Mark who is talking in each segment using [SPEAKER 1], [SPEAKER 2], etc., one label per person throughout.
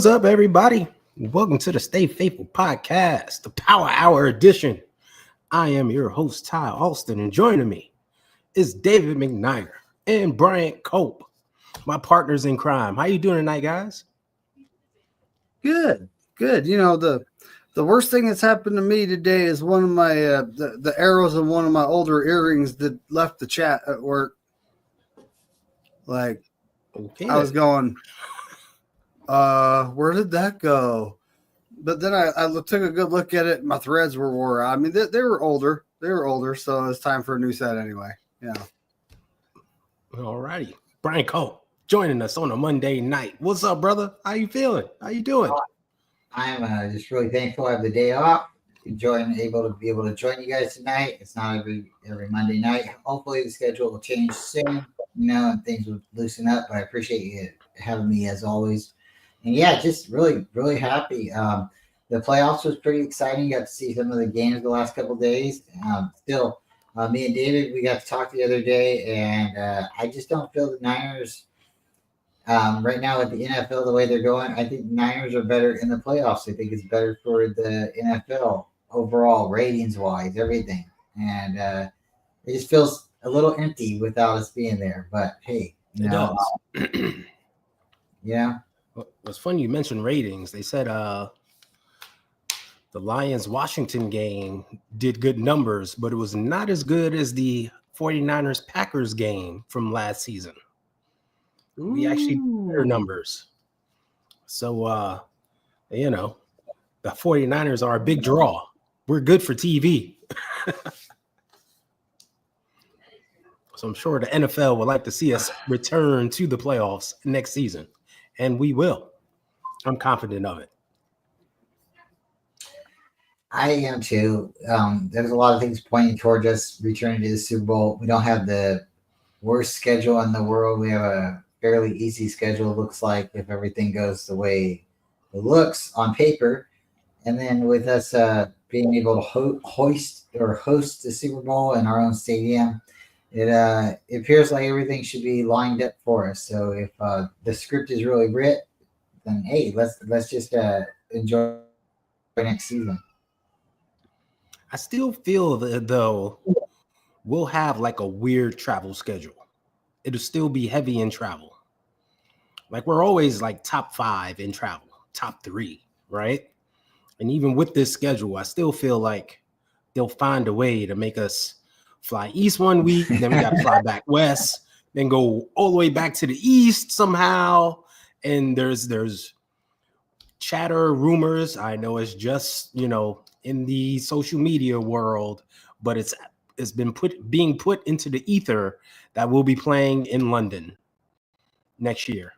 [SPEAKER 1] What's up, everybody? Welcome to the Stay Faithful podcast, the Power Hour edition. I am your host, Ty Alston, and joining me is David McNair and Bryant Cope, my partners in crime. How you doing tonight, guys?
[SPEAKER 2] Good. You know, the worst thing that's happened to me today is one of my the arrows in one of my older earrings that left the chat at work. Like, okay, I was going, where did that go? But then I took a good look at it, and my threads were wore out. I mean, they were older. So it's time for a new set anyway. Yeah.
[SPEAKER 1] All righty. Brian Cope joining us on a Monday night. What's up, brother? How you feeling? How you doing?
[SPEAKER 3] I'm just really thankful I have the day off. Able to join you guys tonight. It's not every Monday night. Hopefully the schedule will change soon, and things will loosen up. But I appreciate you having me as always. And yeah, just really, really happy. The playoffs was pretty exciting. Got to see some of the games the last couple of days. Me and David, we got to talk the other day, and I just don't feel the Niners right now with the NFL the way they're going. I think the Niners are better in the playoffs. I think it's better for the NFL overall, ratings wise, everything. And it just feels a little empty without us being there. But hey,
[SPEAKER 1] it does.
[SPEAKER 3] Yeah.
[SPEAKER 1] It's funny you mentioned ratings. They said the Lions-Washington game did good numbers, but it was not as good as the 49ers-Packers game from last season. We actually did better numbers. So, the 49ers are a big draw. We're good for TV. So I'm sure the NFL would like to see us return to the playoffs next season. And we will. I'm confident of it.
[SPEAKER 3] I am too. There's a lot of things pointing towards us returning to the Super Bowl. We don't have the worst schedule in the world. We have a fairly easy schedule, looks like, if everything goes the way it looks on paper. And then with us being able to host the Super Bowl in our own stadium, it appears like everything should be lined up for us. So if the script is really writ, then hey, let's just enjoy next season.
[SPEAKER 1] I still feel that, though, we'll have like a weird travel schedule. It'll still be heavy in travel. Like we're always like top 5 in travel, top 3, right? And even with this schedule, I still feel like they'll find a way to make us fly east one week, then we got to fly back west, then go all the way back to the east somehow. And there's chatter, rumors. I know it's just, in the social media world, but it's been being put into the ether that we'll be playing in London next year.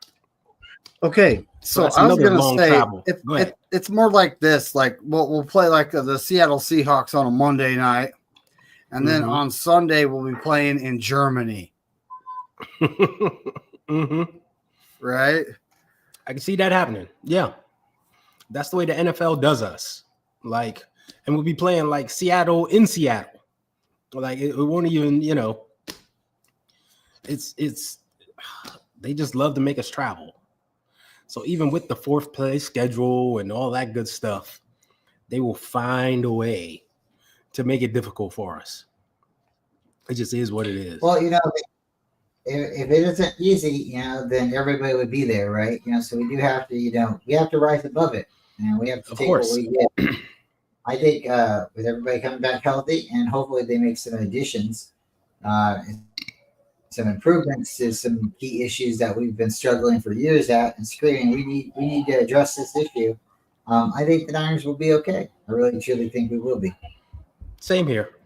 [SPEAKER 2] Okay, so I was going to say it's more like this. Like we'll play like the Seattle Seahawks on a Monday night, and then on Sunday we'll be playing in Germany. Right?
[SPEAKER 1] I can see that happening. Yeah, that's the way the NFL does us. Like, and we'll be playing like Seattle in Seattle. Like it won't even, it's they just love to make us travel. So even with the 4th place schedule and all that good stuff, they will find a way to make it difficult for us. It just is what it is.
[SPEAKER 3] Well, if it isn't easy, then everybody would be there, right? So we do have to, we have to rise above it, and we have to take what we get. I think with everybody coming back healthy, and hopefully they make some additions, some improvements to some key issues that we've been struggling for years at and screaming, we need to address this issue. I think the Niners will be okay. I really truly think we will be.
[SPEAKER 1] Same here.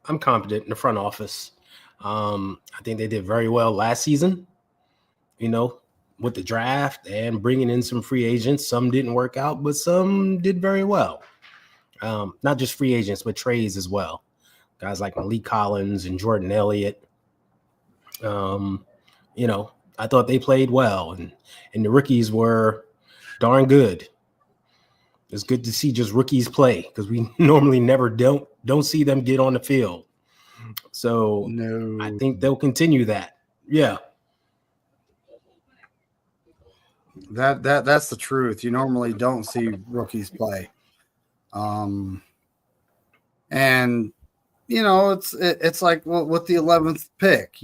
[SPEAKER 1] I'm confident in the front office. I think they did very well last season, with the draft and bringing in some free agents. Some didn't work out, but some did very well. Not just free agents, but trades as well. Guys like Malik Collins and Jordan Elliott. I thought they played well, and the rookies were darn good. It's good to see just rookies play because we normally never don't see them get on the field. So I think they'll continue that. Yeah.
[SPEAKER 2] That's the truth. You normally don't see rookies play. And it's like with the 11th pick,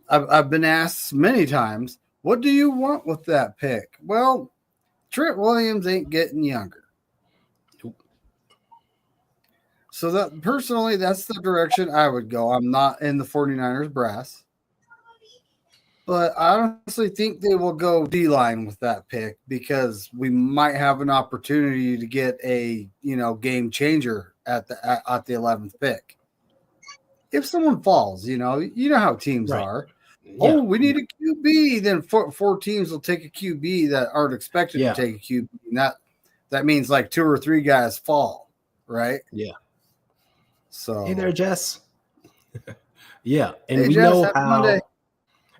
[SPEAKER 2] I've been asked many times, what do you want with that pick? Well, Trent Williams ain't getting younger. So that personally, that's the direction I would go. I'm not in the 49ers brass. But I honestly think they will go D-line with that pick because we might have an opportunity to get a game changer at the 11th pick. If someone falls, you know how teams are. Yeah. Oh, we need a QB. Then four teams will take a QB that aren't expected to take a QB. And that means like 2 or 3 guys fall, right?
[SPEAKER 1] Yeah.
[SPEAKER 2] So
[SPEAKER 1] hey there, Jess. Yeah, and hey, we Jess, know how. Monday.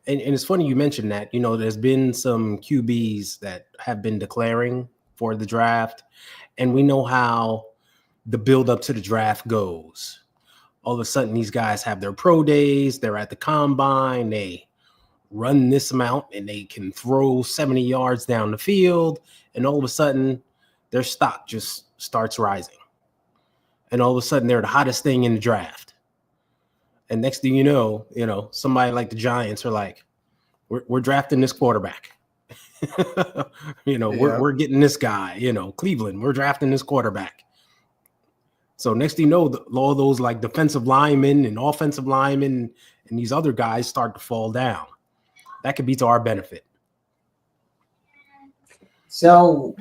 [SPEAKER 1] And it's funny you mentioned that. There's been some QBs that have been declaring for the draft, and we know how the build up to the draft goes. All of a sudden, these guys have their pro days. They're at the combine. They run this amount, and they can throw 70 yards down the field. And all of a sudden, their stock just starts rising. And all of a sudden, they're the hottest thing in the draft. And next thing you know, somebody like the Giants are like, we're drafting this quarterback. We're getting this guy. Cleveland, we're drafting this quarterback. So next thing you know, all those like defensive linemen and offensive linemen and these other guys start to fall down. That could be to our benefit.
[SPEAKER 3] So,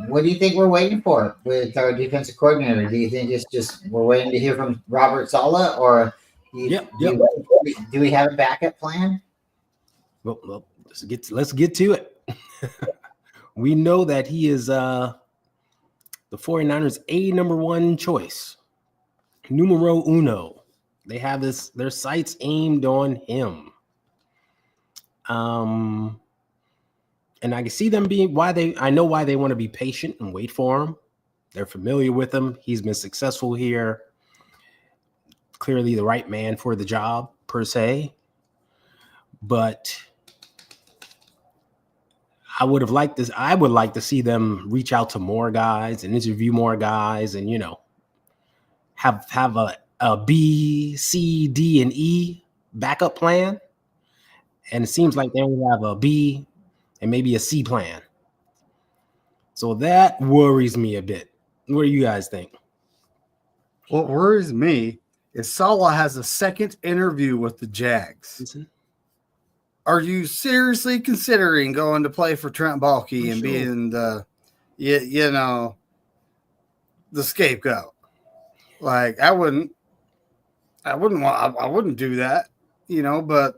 [SPEAKER 3] what do you think we're waiting for with our defensive coordinator? Do you think it's just we're waiting to hear from Robert Saleh, or do we have a backup plan?
[SPEAKER 1] Well, let's get to it. We know that he is the 49ers' number 1 choice, numero uno. They have their sights aimed on him. And I can see them being I know why they want to be patient and wait for him. They're familiar with him. He's been successful here. Clearly the right man for the job per se. But I would like to see them reach out to more guys and interview more guys and, have a B, C, D, and E backup plan. And it seems like they only have a B and maybe a C plan. So that worries me a bit. What do you guys think?
[SPEAKER 2] What worries me is Saleh has a second interview with the Jags. Mm-hmm. Are you seriously considering going to play for Trent Baalke and being the scapegoat? Like I wouldn't do that, but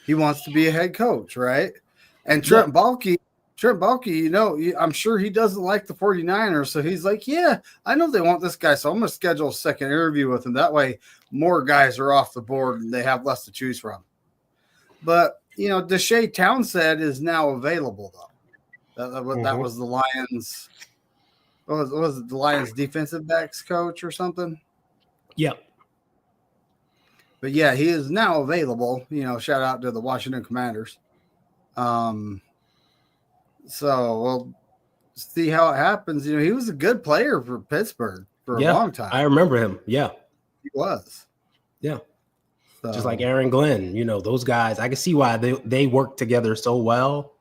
[SPEAKER 2] he wants to be a head coach, right? And Trent Baalke, I'm sure he doesn't like the 49ers. So he's like, yeah, I know they want this guy. So I'm going to schedule a second interview with him. That way more guys are off the board and they have less to choose from. But, Deshae Townsend is now available, though. That was the Lions. What was it? The Lions defensive backs coach or something?
[SPEAKER 1] Yep.
[SPEAKER 2] But yeah, he is now available. Shout out to the Washington Commanders. So we'll see how it happens. He was a good player for Pittsburgh for a long time.
[SPEAKER 1] I remember him. Yeah,
[SPEAKER 2] he was.
[SPEAKER 1] Yeah. So, just like Aaron Glenn, those guys, I can see why they work together so well.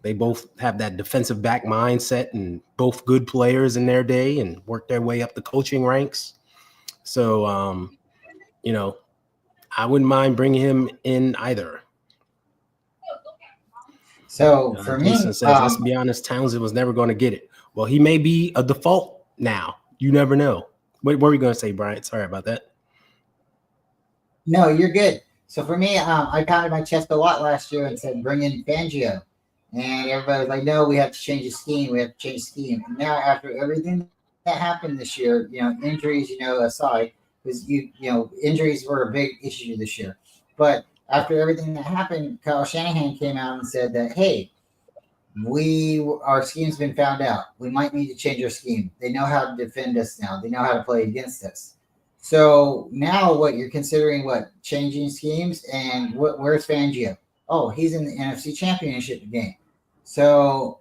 [SPEAKER 1] They both have that defensive back mindset and both good players in their day and work their way up the coaching ranks. So, I wouldn't mind bringing him in either.
[SPEAKER 3] So for me,
[SPEAKER 1] says, let's be honest, Townsend was never going to get it. Well, he may be a default now. You never know. What were you going to say, Brian? Sorry about that.
[SPEAKER 3] No, you're good. So for me, I pounded my chest a lot last year and said, bring in Fangio. And everybody was like, no, we have to change the scheme. And now after everything that happened this year, injuries, aside, because injuries were a big issue this year. But after everything that happened, Kyle Shanahan came out and said that, hey, our scheme's been found out. We might need to change our scheme. They know how to defend us now. They know how to play against us. So now what you're considering, changing schemes, and where's Fangio? Oh, he's in the NFC Championship game. So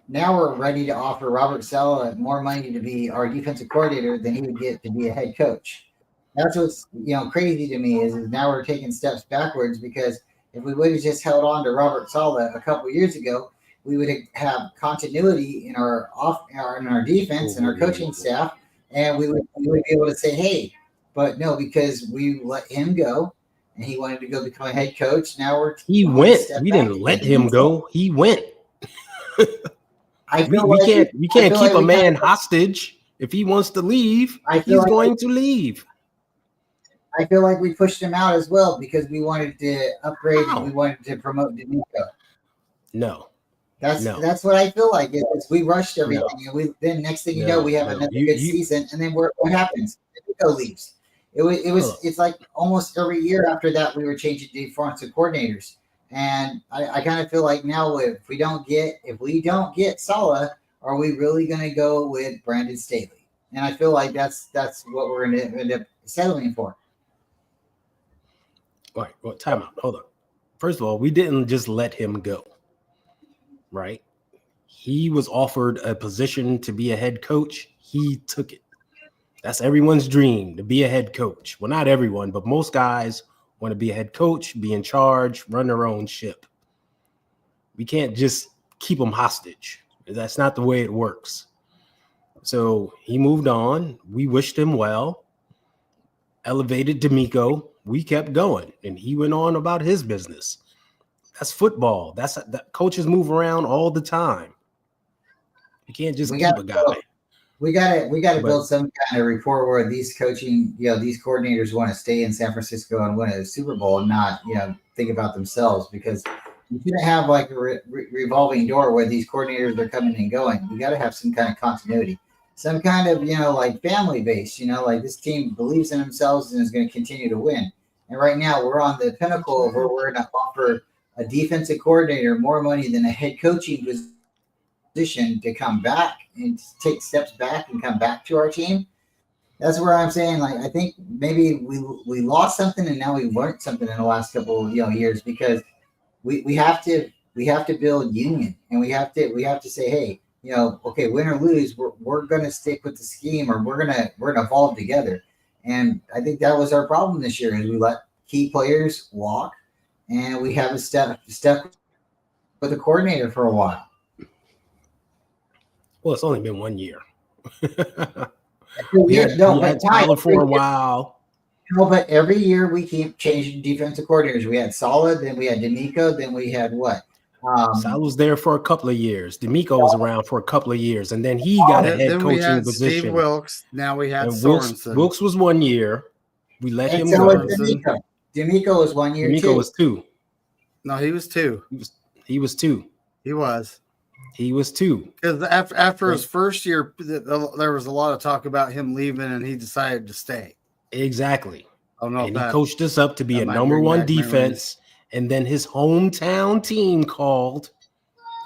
[SPEAKER 3] now we're ready to offer Robert Saleh more money to be our defensive coordinator than he would get to be a head coach. That's what's crazy to me is now we're taking steps backwards, because if we would have just held on to Robert Saleh a couple of years ago, we would have continuity in our defense and our coaching staff, and we would be able to say, hey, but no, because we let him go and he wanted to go become a head coach. Now
[SPEAKER 1] he went. We didn't let him go. He went. We can't keep a man hostage. If he wants to leave, he's going to leave.
[SPEAKER 3] I feel like we pushed him out as well because we wanted to upgrade and we wanted to promote D'Amico.
[SPEAKER 1] No.
[SPEAKER 3] That's what I feel like. We rushed everything, and then next thing you know, we have another good season, and then what happens? D'Amico leaves. It's like almost every year after that we were changing defensive coordinators. And I kind of feel like now if we don't get Saleh, are we really going to go with Brandon Staley? And I feel like that's what we're going to end up settling for.
[SPEAKER 1] All right, well, time out. Hold on. First of all, we didn't just let him go, right? He was offered a position to be a head coach. He took it. That's everyone's dream, to be a head coach. Well, not everyone, but most guys want to be a head coach, be in charge, run their own ship. We can't just keep them hostage. That's not the way it works. So he moved on. We wished him well, elevated D'Amico. We kept going, and he went on about his business. That's football. That coaches move around all the time. You can't just keep a guy.
[SPEAKER 3] We got to build some kind of rapport where these these coordinators want to stay in San Francisco and win a Super Bowl and not, think about themselves, because you shouldn't have like a revolving door where these coordinators are coming and going. We got to have some kind of continuity, some kind of, like family base, like this team believes in themselves and is going to continue to win. And right now we're on the pinnacle of where we're going to offer a defensive coordinator more money than a head coaching position to come back and take steps back and come back to our team. That's where I'm saying, like, I think maybe we lost something and now we learned something in the last couple of years, because we have to build union, and we have to say, hey, okay, win or lose, we're gonna stick with the scheme, or we're gonna evolve together. And I think that was our problem this year, is we let key players walk, and we haven't stuck with the coordinator for a while.
[SPEAKER 1] Well, it's only been 1 year. We had Tyler for a while.
[SPEAKER 3] No, but every year we keep changing defensive coordinators. We had Saleh, then we had D'Amico, then we had what?
[SPEAKER 1] Saleh was there for a couple of years. D'Amico was around for a couple of years, and then he got a head coaching position.
[SPEAKER 2] Steve Wilkes. Now we had
[SPEAKER 1] Sorensen. Wilkes was 1 year. We let him
[SPEAKER 3] go.
[SPEAKER 1] D'Amico
[SPEAKER 3] was 1 year.
[SPEAKER 1] D'Amico was 2.
[SPEAKER 2] No, he was 2.
[SPEAKER 1] He was 2.
[SPEAKER 2] He was.
[SPEAKER 1] He was 2.
[SPEAKER 2] Because after his first year, there was a lot of talk about him leaving, and he decided to stay.
[SPEAKER 1] Exactly.
[SPEAKER 2] Oh no!
[SPEAKER 1] And he coached us up to be a number one defense, and then his hometown team called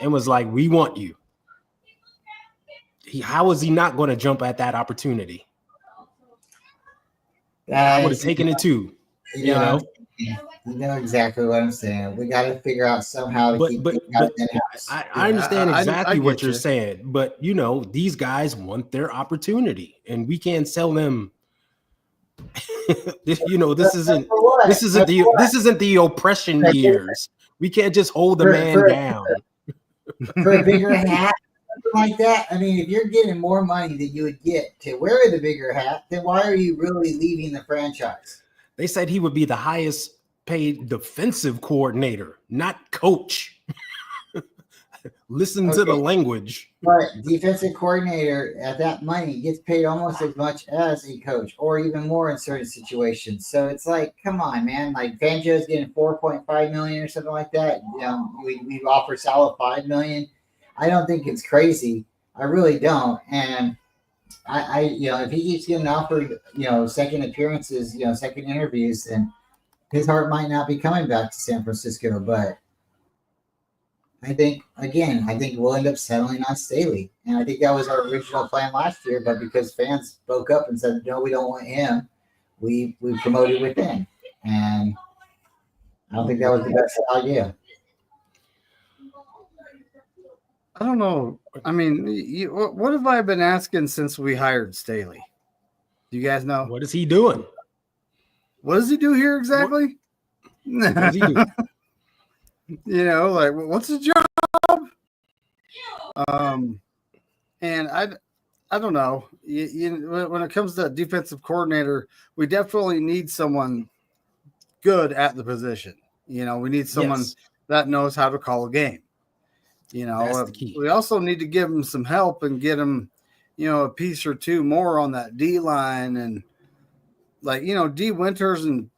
[SPEAKER 1] and was like, "We want you." How was he not going to jump at that opportunity? I would have taken it too. You know
[SPEAKER 3] exactly what I'm saying. We got to figure out somehow to keep
[SPEAKER 1] I understand exactly what you're saying, but these guys want their opportunity, and we can't sell them. This isn't the oppression years. We can't just hold the man down
[SPEAKER 3] for a bigger hat, something like that. I mean, if you're getting more money than you would get to wear the bigger hat, then why are you really leaving the franchise?
[SPEAKER 1] They said he would be the highest paid defensive coordinator, not coach. Listen to the language.
[SPEAKER 3] But defensive coordinator at that money gets paid almost as much as a coach, or even more in certain situations. So it's like, come on, man. Like Fangio's getting $4.5 million or something like that. We offer Saleh $5 million. I don't think it's crazy. I really don't. And I if he keeps getting offered, second appearances, second interviews, then his heart might not be coming back to San Francisco. But I think we'll end up settling on Staley. And I think that was our original plan last year, but because fans spoke up and said, no, we don't want him, we promoted within. And I don't think that was the best idea.
[SPEAKER 2] I don't know. I mean, what have I been asking since we hired Staley? Do you guys know?
[SPEAKER 1] What is he doing?
[SPEAKER 2] What does he do here exactly?
[SPEAKER 1] What does he do?
[SPEAKER 2] Like, what's his job? And I don't know. When it comes to defensive coordinator, we definitely need someone good at the position. We need someone that knows how to call a game.
[SPEAKER 1] That's the key.
[SPEAKER 2] We also need to give him some help and get him, a piece or two more on that D line, and D Winters and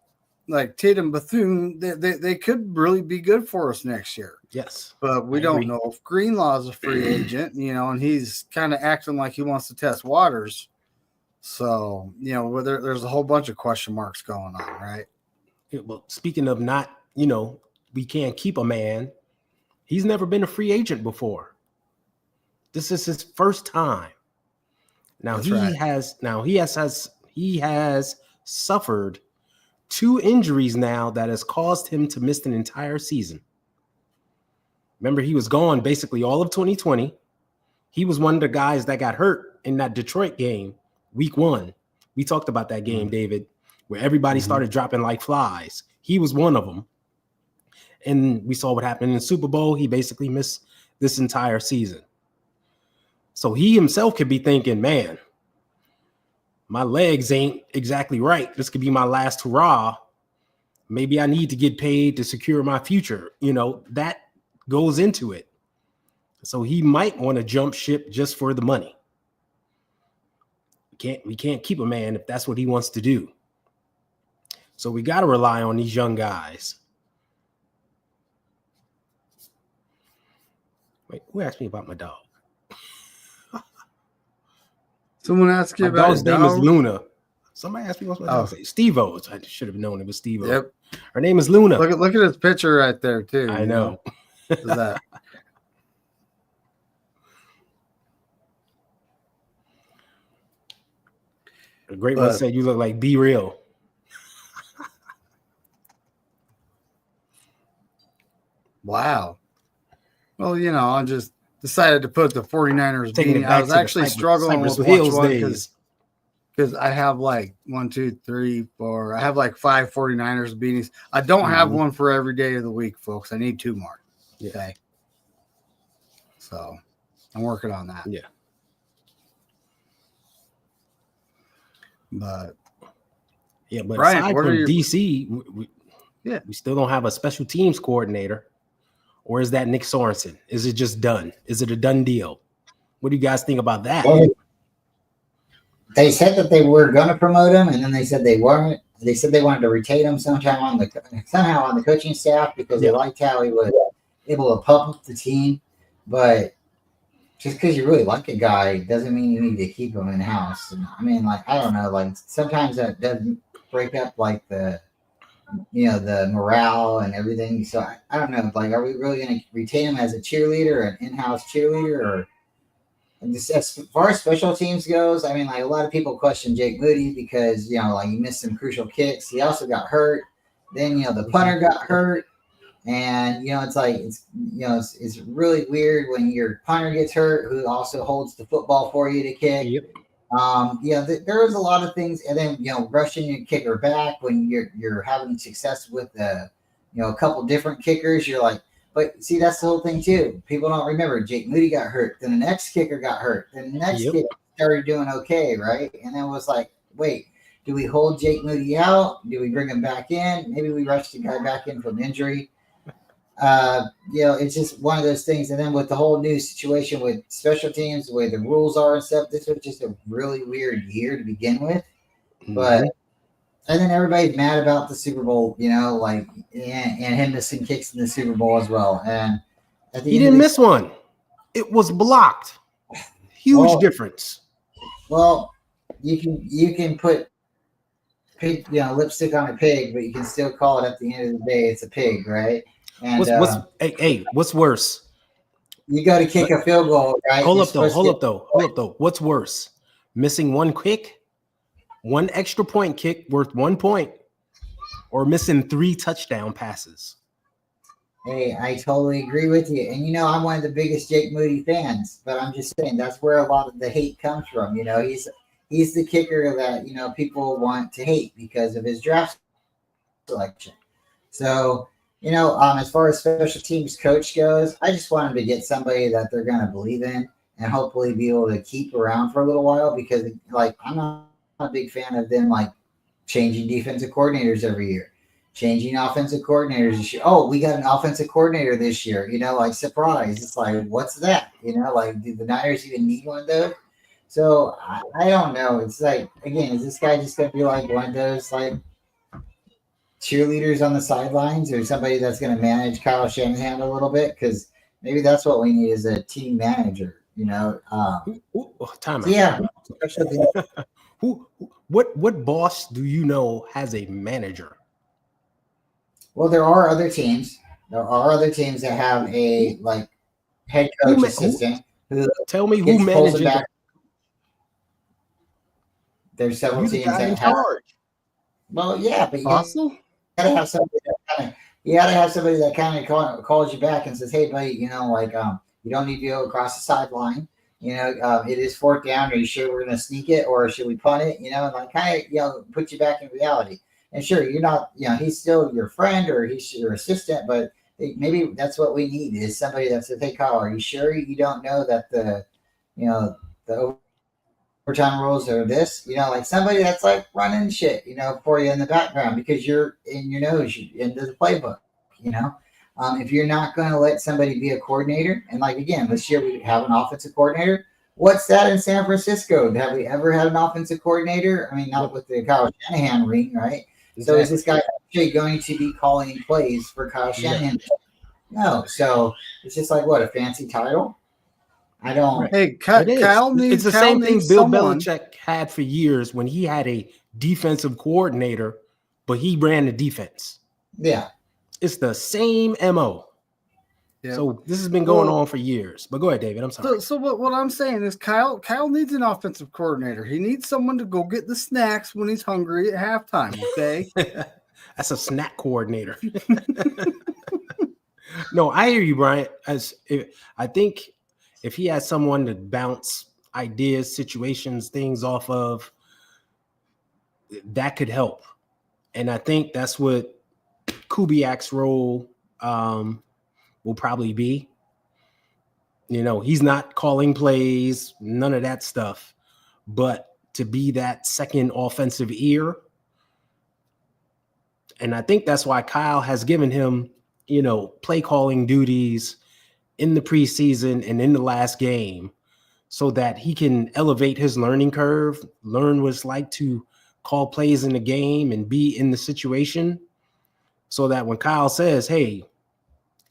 [SPEAKER 2] like Tatum Bethune, they could really be good for us next year.
[SPEAKER 1] Yes,
[SPEAKER 2] but we don't know if Greenlaw's a free agent, and he's kind of acting like he wants to test waters. So there's a whole bunch of question marks going on, right?
[SPEAKER 1] Well, speaking of not, we can't keep a man. He's never been a free agent before. This is his first time. Now he has suffered 2 injuries now that has caused him to miss an entire season. Remember, he was gone basically all of 2020. He was one of the guys that got hurt in that Detroit game, week 1. We talked about that game, David, where everybody started dropping like flies. He was one of them. And we saw what happened in the Super Bowl. He basically missed this entire season. So he himself could be thinking, man, my legs ain't exactly right. This could be my last hurrah. Maybe I need to get paid to secure my future. That goes into it. So he might want to jump ship just for the money. We can't keep a man if that's what he wants to do. So we got to rely on these young guys. Wait, who asked me about my dog?
[SPEAKER 2] Someone asked you about
[SPEAKER 1] his name is Luna. Somebody asked me what's my dog. Steve-O. I should have known it was Steve-O.
[SPEAKER 2] Yep.
[SPEAKER 1] Her name is Luna.
[SPEAKER 2] Look at his picture right there too.
[SPEAKER 1] I know.
[SPEAKER 2] What is that?
[SPEAKER 1] A great one said you look like Be Real.
[SPEAKER 2] Wow. Well, I just decided to put the 49ers beanie. I was actually struggling with which one because I have like 1, 2, 3, 4. I have like 5 49ers beanies. I don't have one for every day of the week, folks. I need 2 more. Okay. So I'm working on that.
[SPEAKER 1] Yeah.
[SPEAKER 2] But
[SPEAKER 1] Brian, aside from DC, we still don't have a special teams coordinator. Or is that Nick Sorensen? Is it just done? Is it a done deal? What do you guys think about that?
[SPEAKER 3] Well, they said that they were going to promote him, and then they said they weren't. They said they wanted to retain him somehow on the coaching staff because they liked how he was able to pump up the team. But just because you really like a guy doesn't mean you need to keep him in house. And I mean, I don't know. Sometimes that doesn't break up the morale and everything. So I don't know. Are we really going to retain him as a cheerleader, an in-house cheerleader, or as far as special teams goes? I mean, a lot of people question Jake Moody because he missed some crucial kicks. He also got hurt. Then the punter got hurt, and it's really weird when your punter gets hurt, who also holds the football for you to kick.
[SPEAKER 1] Yep.
[SPEAKER 3] There was a lot of things, and then rushing your kicker back when you're having success with a couple different kickers. You're like, but see, that's the whole thing too. People don't remember Jake Moody got hurt, then the next kicker got hurt, then the next kicker started doing okay, right? And then it was like, wait, do we hold Jake Moody out? Do we bring him back in? Maybe we rush the guy back in from injury. It's just one of those things. And then with the whole new situation with special teams, the way the rules are and stuff, this was just a really weird year to begin with. But and then everybody's mad about the Super Bowl, and him missing kicks in the Super Bowl as well. And
[SPEAKER 1] he didn't miss one; it was blocked. Huge difference.
[SPEAKER 3] Well, you can put pig, lipstick on a pig, but you can still call it at the end of the day, it's a pig, right? And
[SPEAKER 1] what's worse?
[SPEAKER 3] You got to kick a field goal, right?
[SPEAKER 1] Hold up though. What's worse? Missing one kick, one extra point kick worth 1 point, or missing 3 touchdown passes?
[SPEAKER 3] Hey, I totally agree with you. And I'm one of the biggest Jake Moody fans, but I'm just saying that's where a lot of the hate comes from. He's the kicker that people want to hate because of his draft selection. So, as far as special teams coach goes, I just want him to get somebody that they're going to believe in and hopefully be able to keep around for a little while because, I'm not a big fan of them, changing defensive coordinators every year, changing offensive coordinators this year. Oh, we got an offensive coordinator this year, surprise. It's like, what's that? Do the Niners even need one of those? So I don't know. It's like, again, is this guy just going to be like one of those, cheerleaders on the sidelines or somebody that's going to manage Kyle Shanahan a little bit? Because maybe that's what we need is a team manager,
[SPEAKER 1] Time
[SPEAKER 3] so yeah.
[SPEAKER 1] What boss do you know has a manager?
[SPEAKER 3] Well, there are other teams. There are other teams that have a head coach assistant who
[SPEAKER 1] tell me who manages back.
[SPEAKER 3] There's several teams that have. Charge. Well, yeah, but you gotta have somebody that kind of calls you back and says, "Hey, buddy, you don't need to go across the sideline. It is fourth down. Are you sure we're going to sneak it or should we punt it? And kind of put you back in reality. And sure, you're not, he's still your friend or he's your assistant, but maybe that's what we need is somebody that says, "Hey, Kyle, are you sure you don't know that the overtime rules are this?" Somebody that's running shit, for you in the background because you're in your nose into the playbook, if you're not going to let somebody be a coordinator, and again, this year we have an offensive coordinator. What's that in San Francisco? Have we ever had an offensive coordinator? I mean, not with the Kyle Shanahan ring, right? Exactly. So is this guy actually going to be calling plays for Kyle Shanahan? Yeah. No. So it's just what, a fancy title? I don't.
[SPEAKER 2] Hey, Kyle needs.
[SPEAKER 1] It's the same thing Bill Belichick had for years when he had a defensive coordinator, but he ran the defense.
[SPEAKER 3] Yeah.
[SPEAKER 1] It's the same MO. Yep. So this has been going on for years. But go ahead, David. I'm sorry.
[SPEAKER 2] So what I'm saying is Kyle needs an offensive coordinator. He needs someone to go get the snacks when he's hungry at halftime, okay?
[SPEAKER 1] That's a snack coordinator. No, I hear you, Brian. I think if he has someone to bounce ideas, situations, things off of, that could help. And I think that's what Kubiak's role will probably be. He's not calling plays, none of that stuff, but to be that second offensive ear. And I think that's why Kyle has given him, play calling duties in the preseason and in the last game so that he can elevate his learning curve, learn what it's like to call plays in the game and be in the situation. So that when Kyle says, "Hey,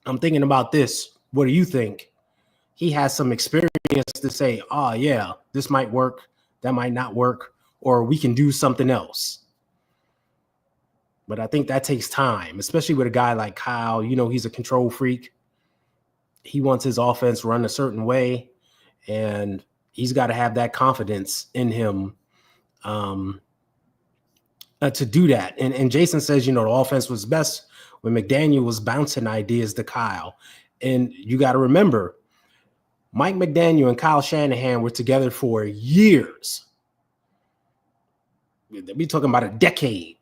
[SPEAKER 1] I'm thinking about this. What do you think?" He has some experience to say, "Oh, yeah, this might work. That might not work. Or we can do something else." But I think that takes time, especially with a guy like Kyle. He's a control freak. He wants his offense run a certain way, and he's got to have that confidence in him to do that. And Jason says, the offense was best when McDaniel was bouncing ideas to Kyle. And you got to remember, Mike McDaniel and Kyle Shanahan were together for years. We're talking about a decade.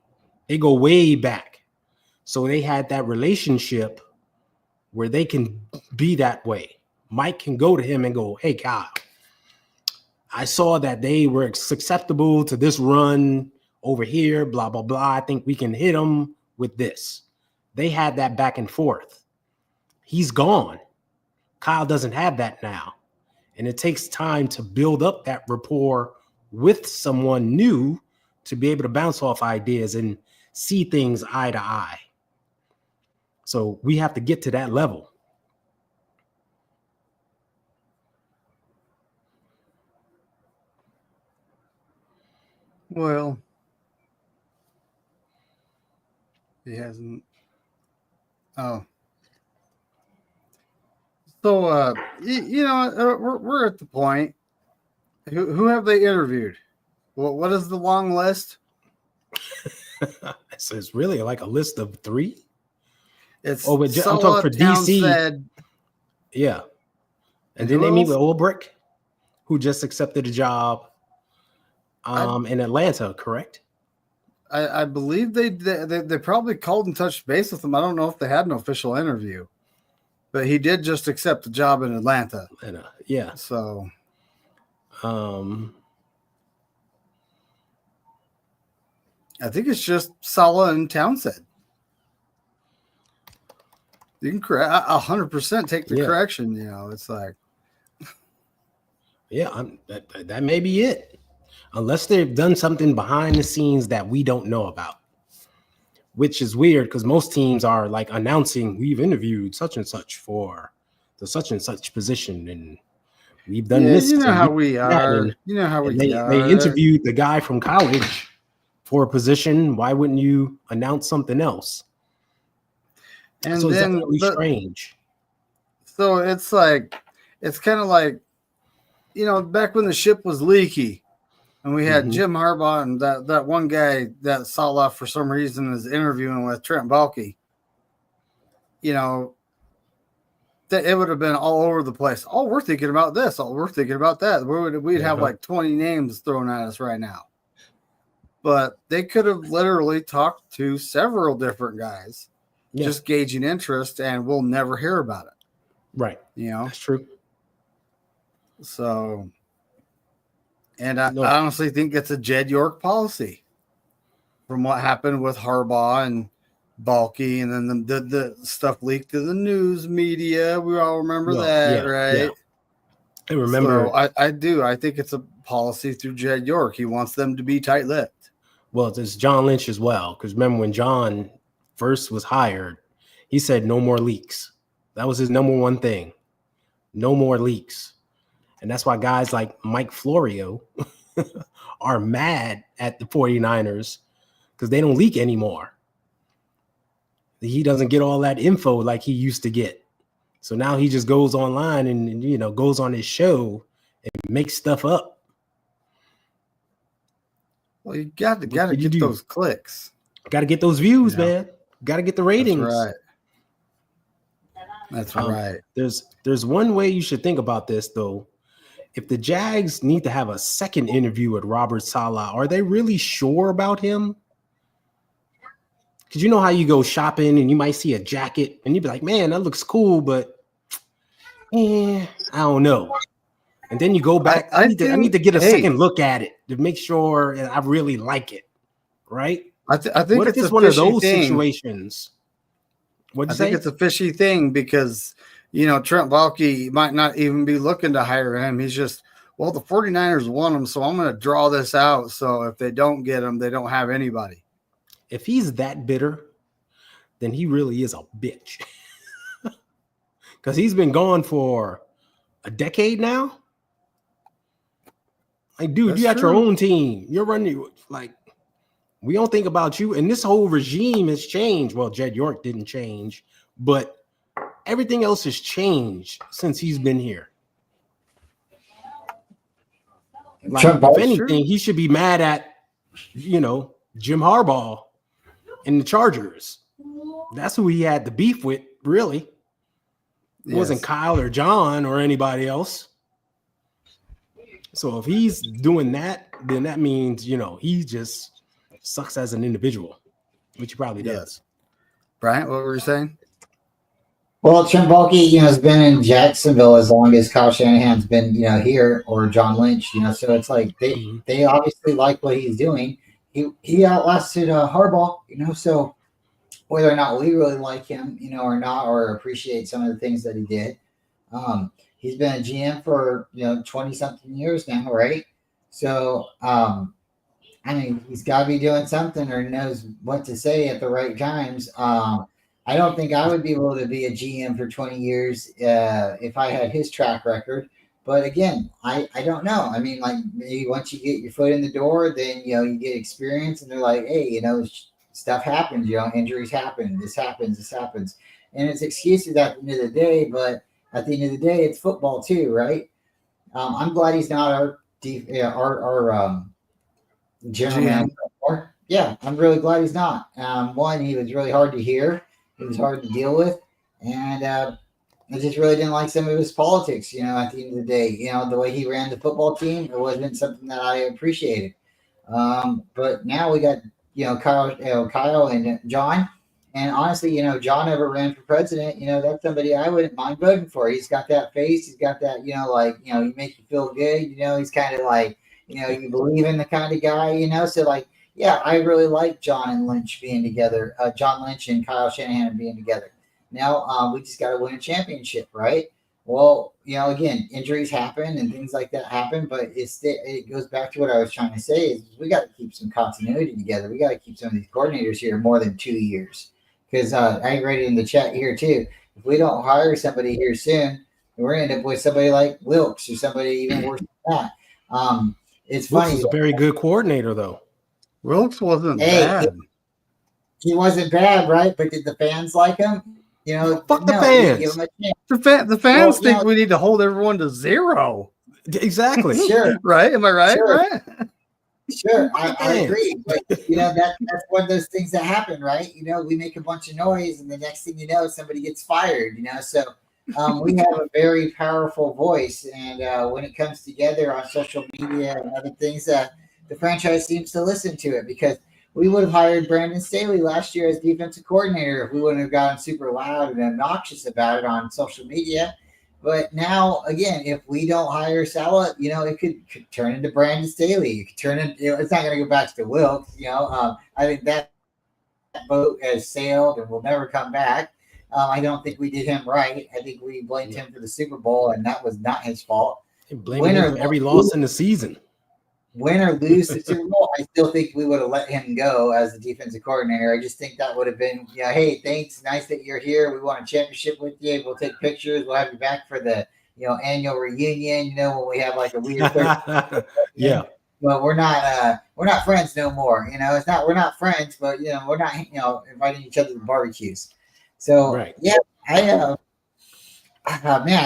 [SPEAKER 1] They go way back. So they had that relationship where they can be that way. Mike can go to him and go, "Hey, Kyle, I saw that they were susceptible to this run over here, blah, blah, blah. I think we can hit them with this." They had that back and forth. He's gone. Kyle doesn't have that now. And it takes time to build up that rapport with someone new to be able to bounce off ideas and see things eye to eye. So we have to get to that level.
[SPEAKER 2] Well, he hasn't. Oh. So, we're at the point. Who have they interviewed? What is the long list?
[SPEAKER 1] So it's really like a list of 3.
[SPEAKER 2] It's
[SPEAKER 1] I'm talking for DC.
[SPEAKER 2] Townsend.
[SPEAKER 1] Yeah. And then they meet with Ulbrich, who just accepted a job in Atlanta, correct?
[SPEAKER 2] I believe they probably called and touched base with him. I don't know if they had an official interview, but he did just accept the job in Atlanta.
[SPEAKER 1] Yeah.
[SPEAKER 2] So, I think it's just Saleh and Townsend. You can correct 100% take the correction. You know, it's like,
[SPEAKER 1] that may be it, unless they've done something behind the scenes that we don't know about, which is weird because most teams are like announcing we've interviewed such and such for the such and such position, and we've done this.
[SPEAKER 2] You know how we are. You know how we are.
[SPEAKER 1] They interviewed the guy from college for a position. Why wouldn't you announce something else?
[SPEAKER 2] And
[SPEAKER 1] so
[SPEAKER 2] then
[SPEAKER 1] it's definitely strange.
[SPEAKER 2] So it's like, it's kind of like, you know, back when the ship was leaky and we had Jim Harbaugh and that one guy that Saleh for some reason is interviewing with Trent Baalke, you know, that it would have been all over the place. Oh, we're thinking about this. Oh, we're thinking about that. We'd have like 20 names thrown at us right now. But they could have literally talked to several different guys, just gauging interest, and we'll never hear about it.
[SPEAKER 1] Right.
[SPEAKER 2] You know,
[SPEAKER 1] that's true.
[SPEAKER 2] So, and I honestly think it's a Jed York policy from what happened with Harbaugh and Baalke, and then the stuff leaked to the news media. We all remember that, right? Yeah.
[SPEAKER 1] I remember.
[SPEAKER 2] So I do. I think it's a policy through Jed York. He wants them to be tight-lipped.
[SPEAKER 1] Well, there's John Lynch as well, because remember when John first was hired, he said no more leaks. That was his number one thing. No more leaks. And that's why guys like Mike Florio are mad at the 49ers because they don't leak anymore. He doesn't get all that info like he used to get. So now he just goes online and you know, goes on his show and makes stuff up.
[SPEAKER 2] Well, you got to get those clicks.
[SPEAKER 1] Got to get those views, man. Got to get the ratings.
[SPEAKER 2] That's right.
[SPEAKER 1] There's one way you should think about this, though. If the Jags need to have a second interview with Robert Saleh, are they really sure about him? Because you know how you go shopping and you might see a jacket and you'd be like, man, that looks cool, but I don't know. And then you go back. I need to get a second look at it to make sure I really like it, right?
[SPEAKER 2] I think
[SPEAKER 1] what if it's one of those situations?
[SPEAKER 2] I think it's a fishy thing because, you know, Trent Baalke might not even be looking to hire him. He's just, well, the 49ers want him, so I'm going to draw this out. So if they don't get him, they don't have anybody.
[SPEAKER 1] If he's that bitter, then he really is a bitch. Because he's been gone for a decade now. Like, dude, you got your own team. You're running, like, we don't think about you. And this whole regime has changed. Well, Jed York didn't change, but everything else has changed since he's been here. Like, if anything, he should be mad at, you know, Jim Harbaugh and the Chargers. That's who he had the beef with, really. It wasn't Kyle or John or anybody else. So if he's doing that, then that means, you know, he just sucks as an individual, which he probably does.
[SPEAKER 2] Bryant, what were you saying?
[SPEAKER 3] Well, Trent Baalke, you know, has been in Jacksonville as long as Kyle Shanahan's been, you know, here, or John Lynch, you know, so it's like they obviously like what he's doing. He outlasted Harbaugh, you know, so whether or not we really like him, you know, or not, or appreciate some of the things that he did, he's been a GM for, you know, 20-something years now, right? So, I mean, he's got to be doing something or knows what to say at the right times. I don't think I would be able to be a GM for 20 years if I had his track record. But again, I don't know. I mean, like, maybe once you get your foot in the door, then, you know, you get experience and they're like, hey, you know, stuff happens, you know, injuries happen, this happens. And it's excuses at the end of the day, but at the end of the day, it's football too, right? I'm glad he's not our general manager. Yeah, I'm really glad he's not. One, he was really hard to hear. He was hard to deal with, and I just really didn't like some of his politics. At the end of the day, the way he ran the football team, it wasn't something that I appreciated. But now we got Kyle and John. And honestly, John never ran for president. That's somebody I wouldn't mind voting for. He's got that face. He's got that, he makes you feel good. He's kind of like, you believe in the kind of guy, So like, yeah, I really like John and Lynch being together. John Lynch and Kyle Shanahan being together. Now we just got to win a championship, right? Well, again, injuries happen and things like that happen, but it goes back to what I was trying to say is we got to keep some continuity together. We got to keep some of these coordinators here more than 2 years. Because I read it in the chat here too. If we don't hire somebody here soon, we're going to end up with somebody like Wilkes or somebody even worse than that. It's
[SPEAKER 1] Wilkes
[SPEAKER 3] funny.
[SPEAKER 1] Is a very good coordinator, though.
[SPEAKER 2] Wilkes wasn't bad.
[SPEAKER 3] He wasn't bad, right? But did the fans like him?
[SPEAKER 1] Fuck the fans.
[SPEAKER 3] Give him a chance.
[SPEAKER 2] The fans think we need to hold everyone to 0.
[SPEAKER 1] Exactly.
[SPEAKER 3] Sure.
[SPEAKER 2] Right? Am I right?
[SPEAKER 3] Sure.
[SPEAKER 2] Right?
[SPEAKER 3] Sure, I agree. But that's one of those things that happen, right? We make a bunch of noise, and the next thing you know, somebody gets fired. So we have a very powerful voice, and when it comes together on social media and other things, the franchise seems to listen to it because we would have hired Brandon Staley last year as defensive coordinator if we wouldn't have gotten super loud and obnoxious about it on social media. But now, again, if we don't hire Saleh, it could turn into Brandon Staley. It could turn into, it's not going to go back to Wilkes. I think that boat has sailed and will never come back. I don't think we did him right. I think we blamed him for the Super Bowl, and that was not his fault.
[SPEAKER 1] Blaming him for every loss in the season.
[SPEAKER 3] Win or lose the Super Bowl, I still think we would have let him go as the defensive coordinator. I just think that would have been, hey, thanks, nice that you're here. We want a championship with you. We'll take pictures. We'll have you back for the, annual reunion. When we have like a weird,
[SPEAKER 1] yeah.
[SPEAKER 3] But we're not friends no more. It's not we're not friends, but we're not inviting each other to barbecues. So
[SPEAKER 1] right.
[SPEAKER 3] Yeah, I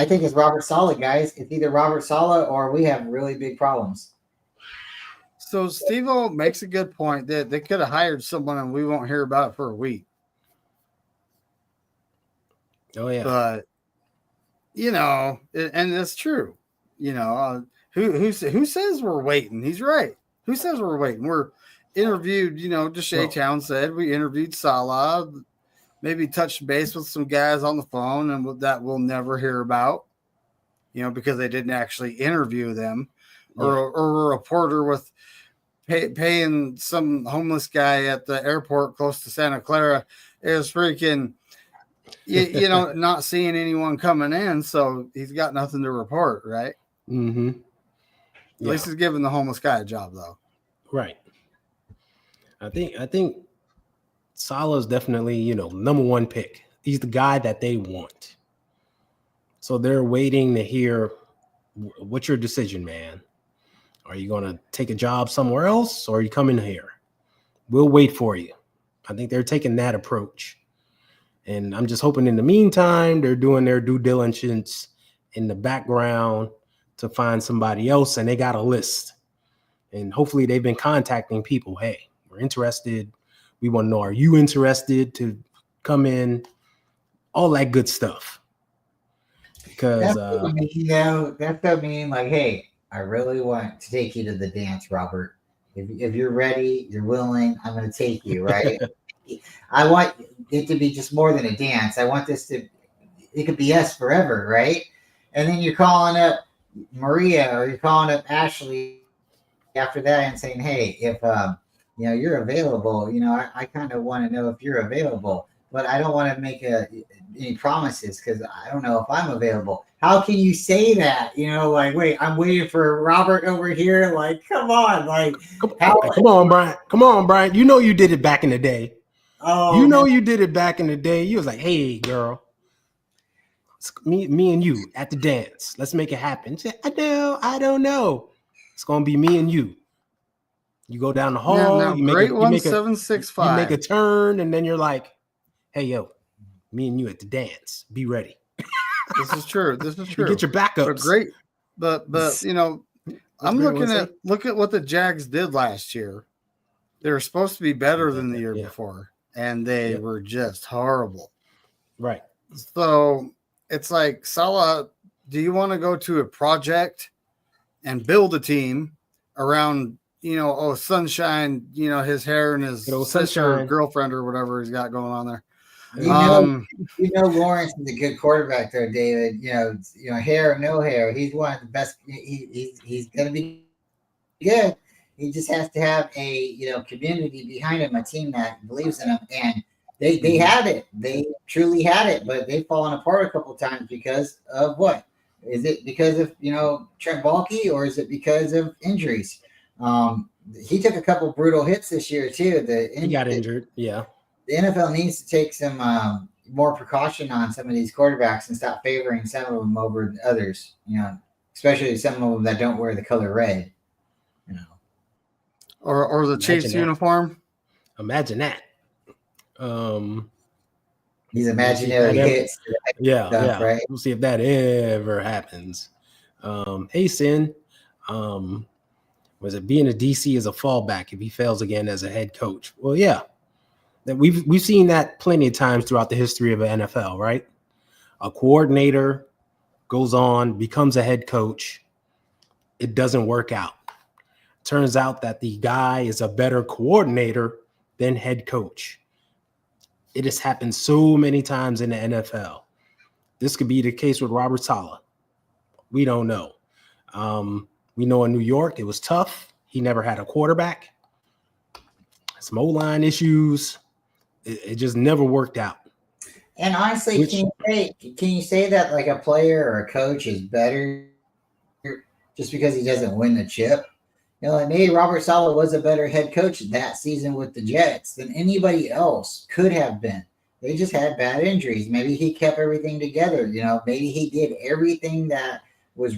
[SPEAKER 3] think it's Robert Saleh, guys. It's either Robert Saleh or we have really big problems.
[SPEAKER 2] So Steve-O makes a good point that they could have hired someone and we won't hear about it for a week.
[SPEAKER 1] Oh yeah.
[SPEAKER 2] But and it's true. Who says we're waiting? He's right. Who says we're waiting? We're interviewed, Deshae Town said we interviewed Saleh, maybe touched base with some guys on the phone and that we'll never hear about, because they didn't actually interview them. Or a reporter with paying some homeless guy at the airport close to Santa Clara is freaking, not seeing anyone coming in. So he's got nothing to report, right?
[SPEAKER 1] Mm-hmm.
[SPEAKER 2] At least he's giving the homeless guy a job, though.
[SPEAKER 1] Right. I think Saleh is definitely, number one pick. He's the guy that they want. So they're waiting to hear, what's your decision, man? Are you going to take a job somewhere else or are you coming here? We'll wait for you. I think they're taking that approach. And I'm just hoping in the meantime, they're doing their due diligence in the background to find somebody else. And they got a list. And hopefully they've been contacting people. Hey, we're interested. We want to know, are you interested to come in? All that good stuff. Because
[SPEAKER 3] that's what I mean. Like, hey, I really want to take you to the dance, Robert. If you're ready, you're willing, I'm going to take you, right? I want it to be just more than a dance. I want it could be us forever, right? And then you're calling up Maria or you're calling up Ashley after that and saying, hey, if you're available, I kind of want to know if you're available, but I don't want to make any promises because I don't know if I'm available. How can you say that? Wait, I'm waiting for Robert over here. Like, come on. Like,
[SPEAKER 1] come on, Brian. Come on, Brian. You did it back in the day.
[SPEAKER 3] Oh,
[SPEAKER 1] you did it back in the day. You was like, hey, girl, it's me and you at the dance. Let's make it happen. Say, I don't know. It's going to be me and you. You go down the hall. You make
[SPEAKER 2] 1765.
[SPEAKER 1] You make a turn, and then you're like, hey, yo, me and you at the dance. Be ready.
[SPEAKER 2] This is true.
[SPEAKER 1] You get your backups.
[SPEAKER 2] Great. But I'm look at what the Jags did last year. They were supposed to be better than the year before, and they were just horrible.
[SPEAKER 1] Right.
[SPEAKER 2] So it's like, Saleh, do you want to go to a project and build a team around, Sunshine, his hair and his sister, girlfriend, or whatever he's got going on there?
[SPEAKER 3] Lawrence is a good quarterback there, David. Hair or no hair, he's one of the best. He's going to be good. He just has to have a community behind him, a team that believes in him, and they had it. They truly had it, but they've fallen apart a couple of times because of what? Is it because of Trent Baalke, or is it because of injuries? He took a couple brutal hits this year too.
[SPEAKER 1] He got injured. Yeah.
[SPEAKER 3] The NFL needs to take some more precaution on some of these quarterbacks and stop favoring some of them over others. Especially some of them that don't wear the color red.
[SPEAKER 2] Or the Chiefs uniform.
[SPEAKER 1] Imagine that.
[SPEAKER 3] These imaginary hits.
[SPEAKER 1] Yeah. Right? We'll see if that ever happens. Hey, Sin. Was it being a DC as a fallback if he fails again as a head coach? Well, yeah. We've seen that plenty of times throughout the history of the NFL, right? A coordinator goes on, becomes a head coach. It doesn't work out. Turns out that the guy is a better coordinator than head coach. It has happened so many times in the NFL. This could be the case with Robert Saleh. We don't know. We know in New York, it was tough. He never had a quarterback. Some O-line issues. It just never worked out.
[SPEAKER 3] And honestly, can you say that like a player or a coach is better just because he doesn't win the chip? Maybe Robert Saleh was a better head coach that season with the Jets than anybody else could have been. They just had bad injuries. Maybe he kept everything together. Maybe he did everything that was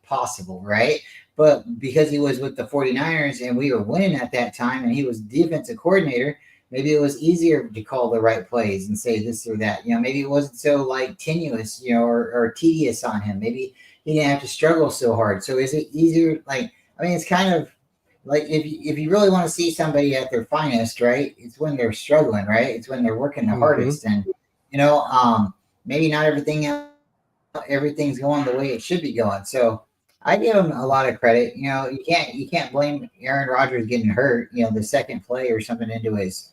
[SPEAKER 3] possible, right? But because he was with the 49ers and we were winning at that time and he was defensive coordinator, maybe it was easier to call the right plays and say this or that. Maybe it wasn't so tenuous, or tedious on him. Maybe he didn't have to struggle so hard. So is it easier? It's kind of like if you really want to see somebody at their finest, right? It's when they're struggling, right? It's when they're working the hardest. And, maybe not everything's going the way it should be going. So I give him a lot of credit. You can't blame Aaron Rodgers getting hurt, the second play or something into his,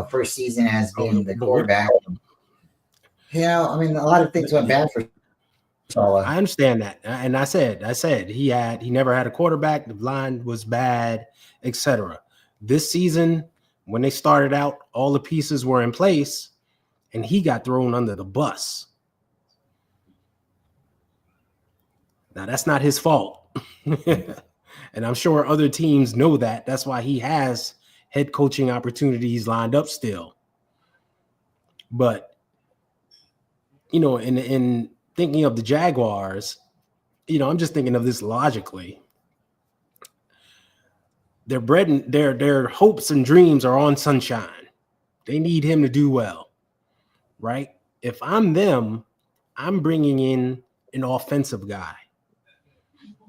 [SPEAKER 3] first season as being the quarterback. A lot of things went bad for Saleh.
[SPEAKER 1] I understand that. And I said he never had a quarterback. The line was bad, etc. This season, when they started out, all the pieces were in place and he got thrown under the bus. Now, that's not his fault. And I'm sure other teams know that. That's why he has head coaching opportunities lined up still. But, in thinking of the Jaguars, I'm just thinking of this logically. Their hopes and dreams are on Sunshine. They need him to do well, right? If I'm them, I'm bringing in an offensive guy.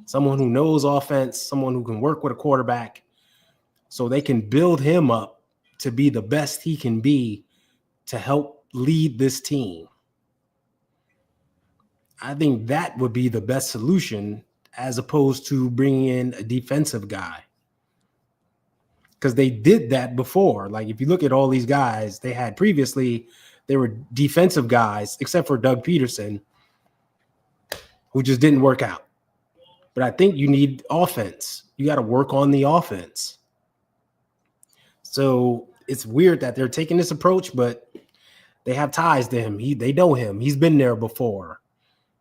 [SPEAKER 1] Someone who knows offense, someone who can work with a quarterback so they can build him up to be the best he can be to help lead this team. I think that would be the best solution as opposed to bringing in a defensive guy. Because they did that before. Like if you look at all these guys they had previously, they were defensive guys, except for Doug Peterson, who just didn't work out. But I think you need offense. You got to work on the offense. So it's weird that they're taking this approach, but they have ties to him. They know him. He's been there before.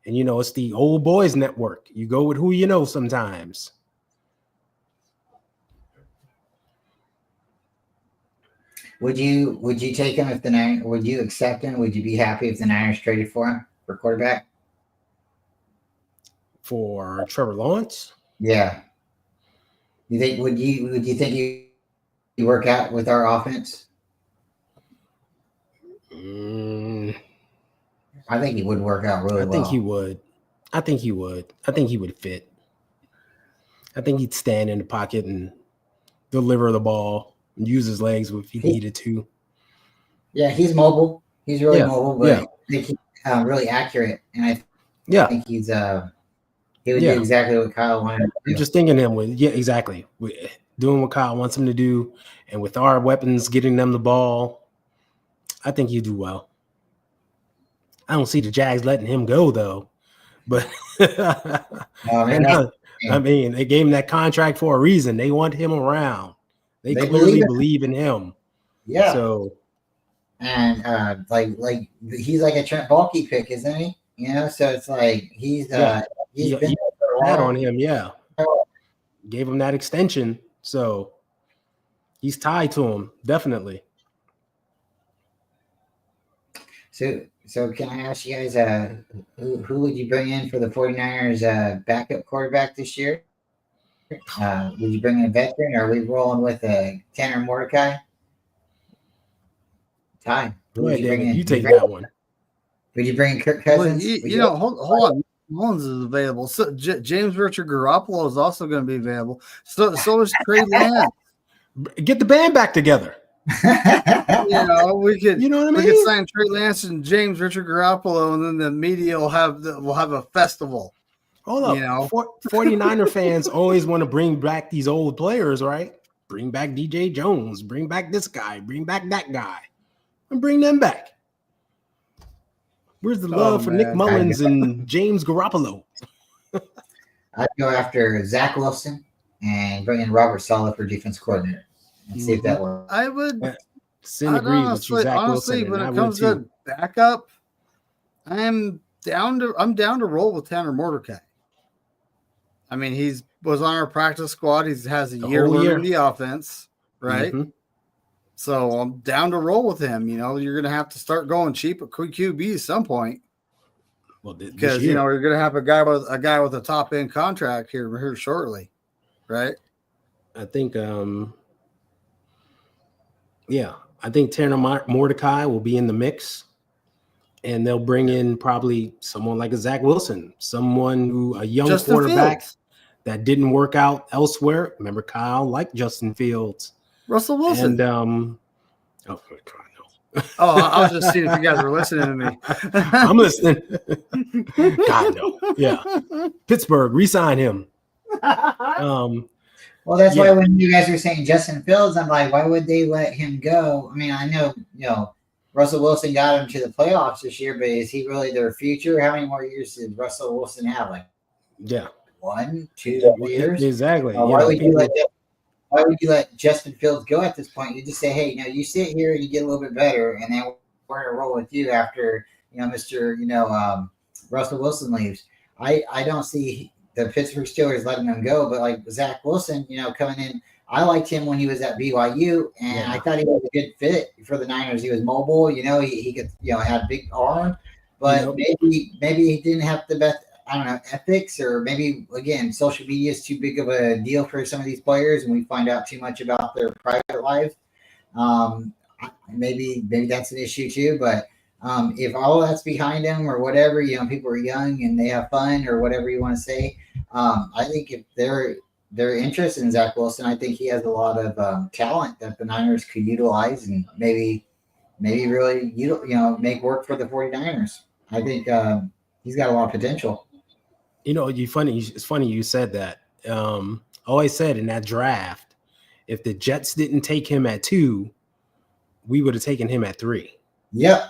[SPEAKER 1] And, it's the old boys network. You go with who you know sometimes.
[SPEAKER 3] Would you take him if the Niners? Would you accept him? Would you be happy if the Niners traded for him for quarterback?
[SPEAKER 1] For Trevor Lawrence?
[SPEAKER 3] Yeah. You think would you think he work out with our offense? I think he would work out really well.
[SPEAKER 1] I think he would. I think he would fit. I think he'd stand in the pocket and deliver the ball and use his legs if he needed to.
[SPEAKER 3] Yeah, he's mobile. He's really mobile, but I think he's really accurate, and I think he's he would do exactly what Kyle wanted to do.
[SPEAKER 1] I'm just thinking him with exactly doing what Kyle wants him to do, and with our weapons, getting them the ball. I think he'd do well. I don't see the Jags letting him go though, but I mean, they gave him that contract for a reason. They want him around. They clearly believe in him.
[SPEAKER 3] Yeah.
[SPEAKER 1] So,
[SPEAKER 3] and like he's like a Trent Baalke pick, isn't he? You know, so it's like he's been for a while.
[SPEAKER 1] On him, gave him that extension, so he's tied to him definitely.
[SPEAKER 3] So can I ask you guys, who would you bring in for the 49ers backup quarterback this year? Would you bring in a veteran, or are we rolling with Tanner Mordecai? Ty, who would you bring in?
[SPEAKER 1] You take that one.
[SPEAKER 3] Would you bring in Kirk Cousins?
[SPEAKER 2] Well, hold on. Mullins is available. So James Richard Garoppolo is also going to be available. So is Trey Lance.
[SPEAKER 1] Get the band back together.
[SPEAKER 2] We could.
[SPEAKER 1] You know what I mean?
[SPEAKER 2] We could sign Trey Lance and James Richard Garoppolo, and then the media will have a festival.
[SPEAKER 1] Hold up. 49er fans always want to bring back these old players, right? Bring back DJ Jones. Bring back this guy. Bring back that guy. And bring them back. Where's the love for Nick Mullins and James Garoppolo?
[SPEAKER 3] I'd go after Zach Wilson and bring in Robert Saleh for defense coordinator and see if that works.
[SPEAKER 2] I would.
[SPEAKER 1] Sin agrees with you, Zach
[SPEAKER 2] honestly,
[SPEAKER 1] Wilson,
[SPEAKER 2] when it comes to backup, I'm down to roll with Tanner Mordecai. I mean, was on our practice squad. He has a year learning the offense, right? Mm-hmm. So I'm down to roll with him. You're going to have to start going cheap at QB at some point.
[SPEAKER 1] Well,
[SPEAKER 2] because you're going to have a guy with a top end contract here shortly, right?
[SPEAKER 1] I think, I think Tanner Mordecai will be in the mix, and they'll bring in probably someone like a Zach Wilson, a young
[SPEAKER 2] Justin
[SPEAKER 1] quarterback
[SPEAKER 2] Fields.
[SPEAKER 1] That didn't work out elsewhere. Remember, Kyle liked Justin Fields.
[SPEAKER 2] Russell Wilson.
[SPEAKER 1] And
[SPEAKER 2] I was just seeing if you guys were listening to me.
[SPEAKER 1] I'm listening. God no. Yeah. Pittsburgh, re-sign him.
[SPEAKER 3] Well, that's why when you guys were saying Justin Fields, I'm like, why would they let him go? I mean, I know, Russell Wilson got him to the playoffs this year, but is he really their future? How many more years did Russell Wilson have? 1, 2 years?
[SPEAKER 1] Exactly.
[SPEAKER 3] Why would you let Justin Fields go at this point? You just say, hey, you sit here and you get a little bit better, and then we're going to roll with you after, Mr. Russell Wilson leaves. I don't see the Pittsburgh Steelers letting him go, but like Zach Wilson, coming in, I liked him when he was at BYU, and I thought he was a good fit for the Niners. He was mobile, he could, had a big arm, but maybe he didn't have the best, I don't know, ethics, or maybe, again, social media is too big of a deal for some of these players, and we find out too much about their private life. Maybe that's an issue too, but if all that's behind them or whatever, people are young and they have fun or whatever you want to say, I think if they're interested in Zach Wilson, I think he has a lot of talent that the Niners could utilize and maybe really, make work for the 49ers. I think he's got a lot of potential.
[SPEAKER 1] It's funny you said that. Always said in that draft, if the Jets didn't take him at 2, we would have taken him at 3.
[SPEAKER 3] Yep.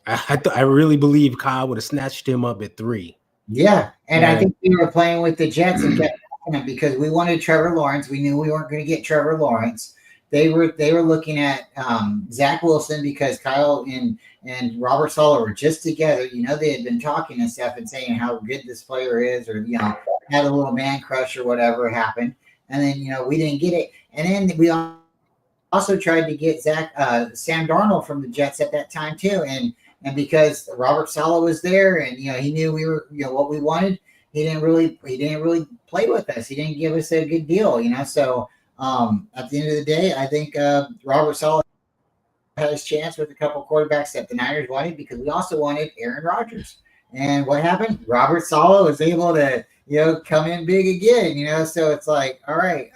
[SPEAKER 1] I really believe Kyle would have snatched him up at 3.
[SPEAKER 3] Yeah, and I think we were playing with the Jets and kept him because we wanted Trevor Lawrence. We knew we weren't going to get Trevor Lawrence. They were looking at Zach Wilson because Kyle and Robert Saleh were just together. They had been talking and stuff and saying how good this player is, or had a little man crush or whatever happened. And then we didn't get it. And then we also tried to get Sam Darnold from the Jets at that time too. And because Robert Saleh was there and he knew we were what we wanted, he didn't really play with us. He didn't give us a good deal. So. At the end of the day, I think Robert Saleh had his chance with a couple quarterbacks that the Niners wanted because we also wanted Aaron Rodgers. And what happened? Robert Saleh was able to, come in big again, So it's like, all right,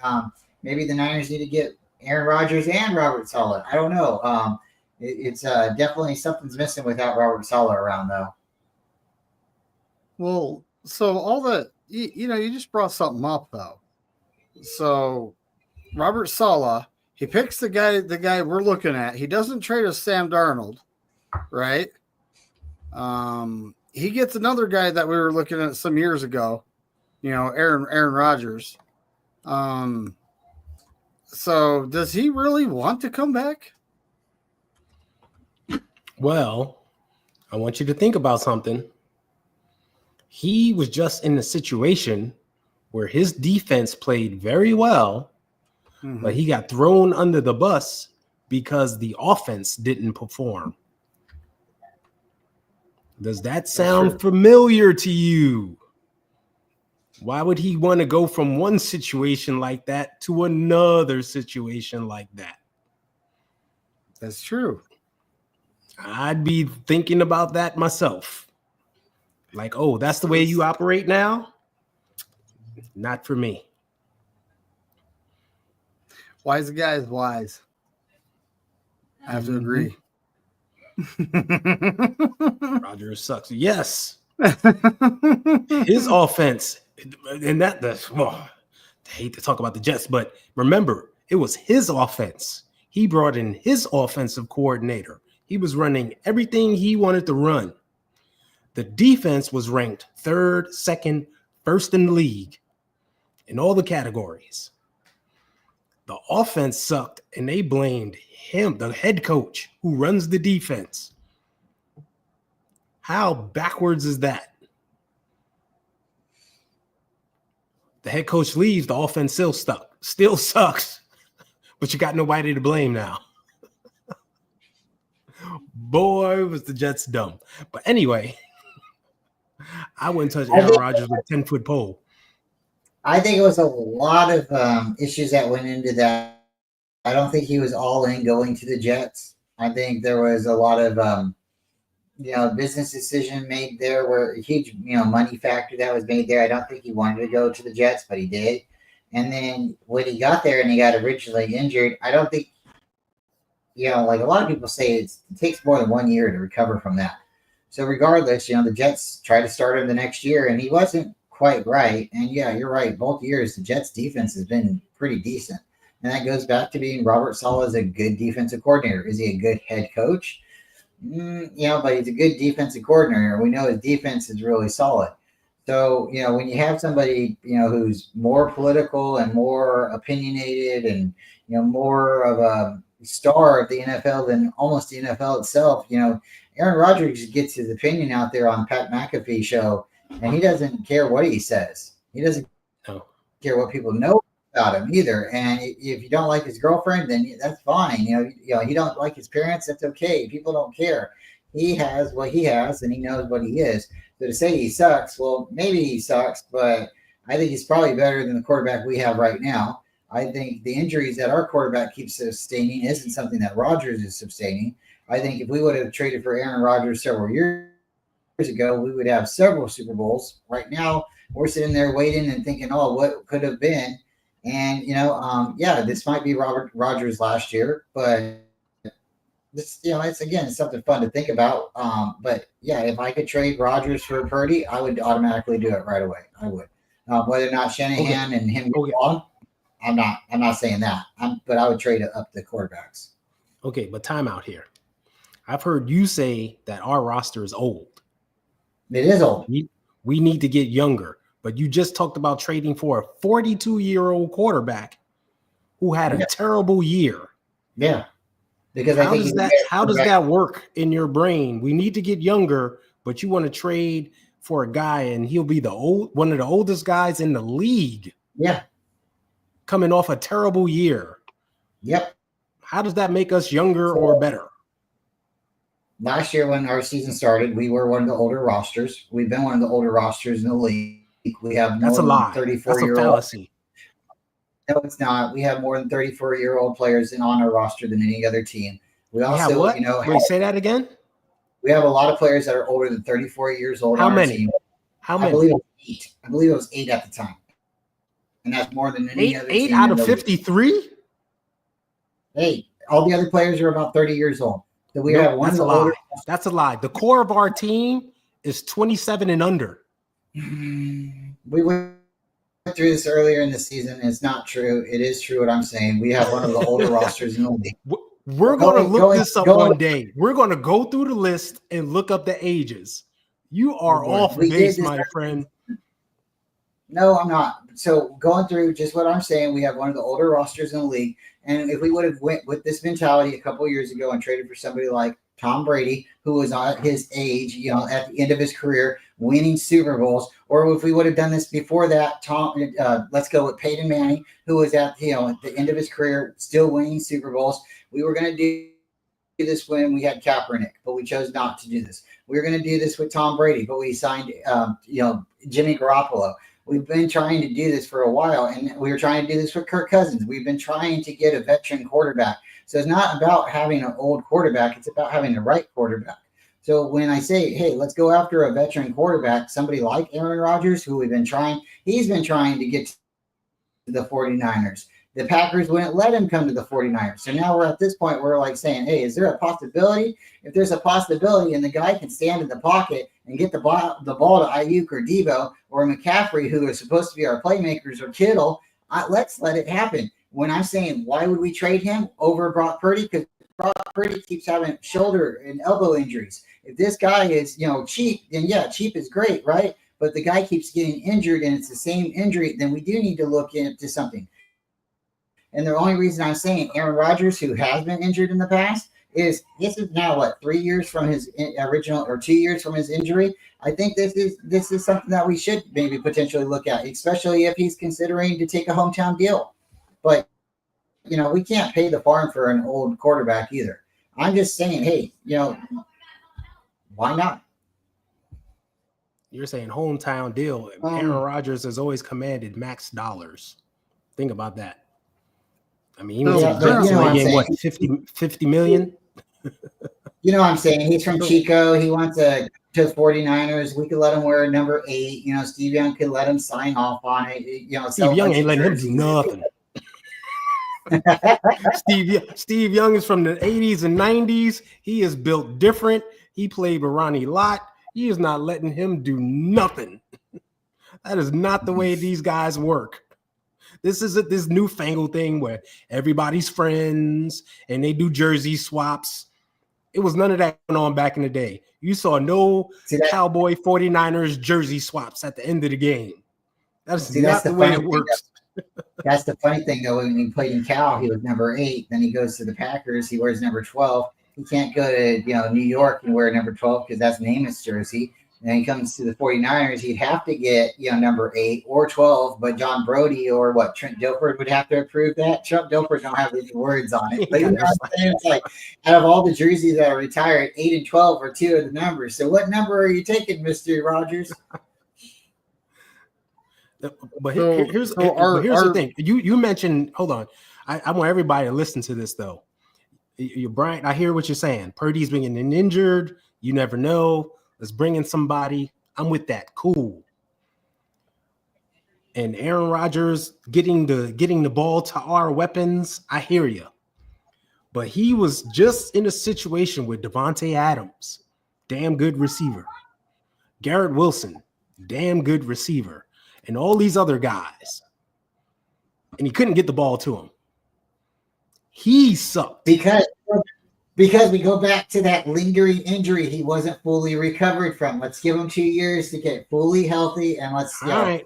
[SPEAKER 3] maybe the Niners need to get Aaron Rodgers and Robert Saleh. I don't know. It's definitely something's missing without Robert Saleh around, though.
[SPEAKER 2] Well, so all that you just brought something up though. So Robert Saleh, he picks the guy we're looking at. He doesn't trade us Sam Darnold, right? He gets another guy that we were looking at some years ago, Aaron Rodgers. So does he really want to come back?
[SPEAKER 1] Well, I want you to think about something. He was just in a situation where his defense played very well, but he got thrown under the bus because the offense didn't perform. Does that sound familiar to you? Why would he want to go from one situation like that to another situation like that?
[SPEAKER 2] That's true.
[SPEAKER 1] I'd be thinking about that myself. Like, oh, that's the way you operate now? Not for me.
[SPEAKER 2] Wise guy is wise. I have to agree.
[SPEAKER 1] Rodgers sucks. Yes. His offense, and I hate to talk about the Jets, but remember, it was his offense. He brought in his offensive coordinator. He was running everything he wanted to run. The defense was ranked 3rd, 2nd, 1st in the league in all the categories. The offense sucked, and they blamed him, the head coach who runs the defense. How backwards is that? The head coach leaves, the offense still sucks, but you got nobody to blame now. Boy, was the Jets dumb. But anyway, I wouldn't touch Aaron Rodgers with a 10-foot pole.
[SPEAKER 3] I think it was a lot of issues that went into that. I don't think he was all in going to the Jets. I think there was a lot of business decision made there, where a huge money factor that was made there. I don't think he wanted to go to the Jets, but he did. And then when he got there and he got originally injured, I don't think, like a lot of people say, it takes more than 1 year to recover from that. So regardless, the Jets tried to start him the next year, and he wasn't quite right. And yeah, you're right. Both years, the Jets defense has been pretty decent. And that goes back to being Robert Saleh is a good defensive coordinator. Is he a good head coach? But he's a good defensive coordinator. We know his defense is really solid. So, when you have somebody, who's more political and more opinionated and, more of a star of the NFL than almost the NFL itself, Aaron Rodgers gets his opinion out there on Pat McAfee show, and he doesn't care what he says. He doesn't care what people know about him either. And if you don't like his girlfriend, then that's fine. You don't like his parents, that's okay. People don't care. He has what he has, and he knows what he is. So to say he sucks, well, maybe he sucks, but I think he's probably better than the quarterback we have right now. I think the injuries that our quarterback keeps sustaining isn't something that Rodgers is sustaining. I think if we would have traded for Aaron Rodgers several years ago, we would have several Super Bowls. Right now, we're sitting there waiting and thinking, oh, what could have been? And, this might be Robert Rodgers last year, but this, it's something fun to think about. But yeah, if I could trade Rodgers for Purdy, I would automatically do it right away. I would. Whether or not Shanahan and him go on, I'm not saying that. But I would trade up the quarterbacks.
[SPEAKER 1] Okay, but time out here. I've heard you say that our roster is old.
[SPEAKER 3] It is old.
[SPEAKER 1] We need to get younger. But you just talked about trading for a 42-year-old quarterback who had a terrible year.
[SPEAKER 3] Yeah. Because
[SPEAKER 1] how does that work in your brain? We need to get younger, but you want to trade for a guy and he'll be one of the oldest guys in the league.
[SPEAKER 3] Yeah.
[SPEAKER 1] Coming off a terrible year.
[SPEAKER 3] Yep.
[SPEAKER 1] How does that make us younger or better?
[SPEAKER 3] Last year when our season started, we were one of the older rosters. We've been one of the older rosters in the league. We have more than 34-year-old.
[SPEAKER 1] fallacy.
[SPEAKER 3] No, it's not. We have more than 34-year-old players on our roster than any other team. We also,
[SPEAKER 1] Wait, say that again?
[SPEAKER 3] We have a lot of players that are older than 34 years old.
[SPEAKER 1] How many?
[SPEAKER 3] Our team.
[SPEAKER 1] How many?
[SPEAKER 3] I believe it was 8. I believe it was 8 at the time. And that's more than any other team.
[SPEAKER 1] 8 out of 53?
[SPEAKER 3] 8. All the other players are about 30 years old. that we have one
[SPEAKER 1] that's a lie. That's a lie. The core of our team is 27 and under.
[SPEAKER 3] We went through this earlier in the season. It's not true. It is true what I'm saying. We have one of the older rosters in the league.
[SPEAKER 1] We're going to look this up one day. We're going to go through the list and look up the ages. You are off base, my friend.
[SPEAKER 3] No, I'm not. So going through just what I'm saying, we have one of the older rosters in the league. And if we would have went with this mentality a couple of years ago and traded for somebody like Tom Brady, who was at his age, at the end of his career, winning Super Bowls, or if we would have done this before that, let's go with Peyton Manning, who was at the end of his career, still winning Super Bowls. We were going to do this when we had Kaepernick, but we chose not to do this. We were going to do this with Tom Brady, but we signed, Jimmy Garoppolo. We've been trying to do this for a while, and we were trying to do this with Kirk Cousins. We've been trying to get a veteran quarterback. So it's not about having an old quarterback. It's about having the right quarterback. So when I say, hey, let's go after a veteran quarterback, somebody like Aaron Rodgers, who he's been trying to get to the 49ers. The Packers wouldn't let him come to the 49ers. So now we're at this point where we're like saying, hey, is there a possibility? If there's a possibility and the guy can stand in the pocket and get the ball to Ayuk or Debo or McCaffrey, who are supposed to be our playmakers, or Kittle, let's let it happen. When I'm saying why would we trade him over Brock Purdy? Because Brock Purdy keeps having shoulder and elbow injuries. If this guy is, cheap, then yeah, cheap is great, right? But the guy keeps getting injured and it's the same injury, then we do need to look into something. And the only reason I'm saying Aaron Rodgers, who has been injured in the past, is this is now 3 years from his original, or 2 years from his injury. I think this is something that we should maybe potentially look at, especially if he's considering to take a hometown deal. But we can't pay the farm for an old quarterback either. I'm just saying, hey, why not?
[SPEAKER 1] You're saying hometown deal. Aaron Rodgers has always commanded max dollars. Think about that. I mean, he was getting what, 50 million?
[SPEAKER 3] You know what I'm saying? He's from Chico. He wants to 49ers. We could let him wear number 8. Steve Young could let him sign off on it.
[SPEAKER 1] Steve Young ain't letting him do nothing. Steve Young is from the 80s and 90s. He is built different. He played with Ronnie Lott. He is not letting him do nothing. That is not the way these guys work. This is this newfangled thing where everybody's friends and they do jersey swaps. It was none of that going on back in the day. You saw no Cowboy 49ers jersey swaps at the end of the game. That's not the way it works.
[SPEAKER 3] That's the funny thing, though. When he played in Cal, he was number 8. Then he goes to the Packers. He wears number 12. He can't go to New York and wear number 12 because that's Namath's jersey. And then he comes to the 49ers, he'd have to get number 8 or 12, but John Brody or Trent Dilford would have to approve that. Trent Dilford don't have any words on it. But it's like out of all the jerseys that are retired, 8 and 12 are 2 of the numbers. So what number are you taking, Mr. Rodgers?
[SPEAKER 1] But here's the thing. You mentioned, hold on. I want everybody to listen to this though. Brian, I hear what you're saying. Purdy's being injured. You never know. Let's bring in somebody. I'm with that. Cool. And Aaron Rodgers getting the ball to our weapons. I hear you. But he was just in a situation with Devontae Adams, damn good receiver. Garrett Wilson, damn good receiver. And all these other guys. And he couldn't get the ball to him. He sucked.
[SPEAKER 3] Because we go back to that lingering injury he wasn't fully recovered from. Let's give him 2 years to get fully healthy, and let's see what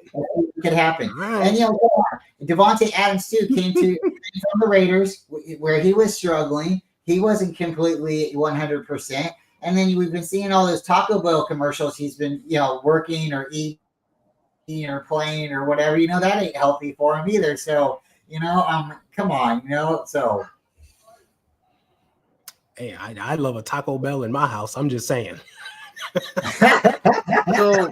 [SPEAKER 3] could happen. Right. And Devontae Adams too came from the Raiders, where he was struggling. He wasn't completely 100%. And then we've been seeing all those Taco Bell commercials. He's been working or eating or playing or whatever. That ain't healthy for him either. So come on, so.
[SPEAKER 1] Hey, I love a Taco Bell in my house. I'm just saying.
[SPEAKER 2] So,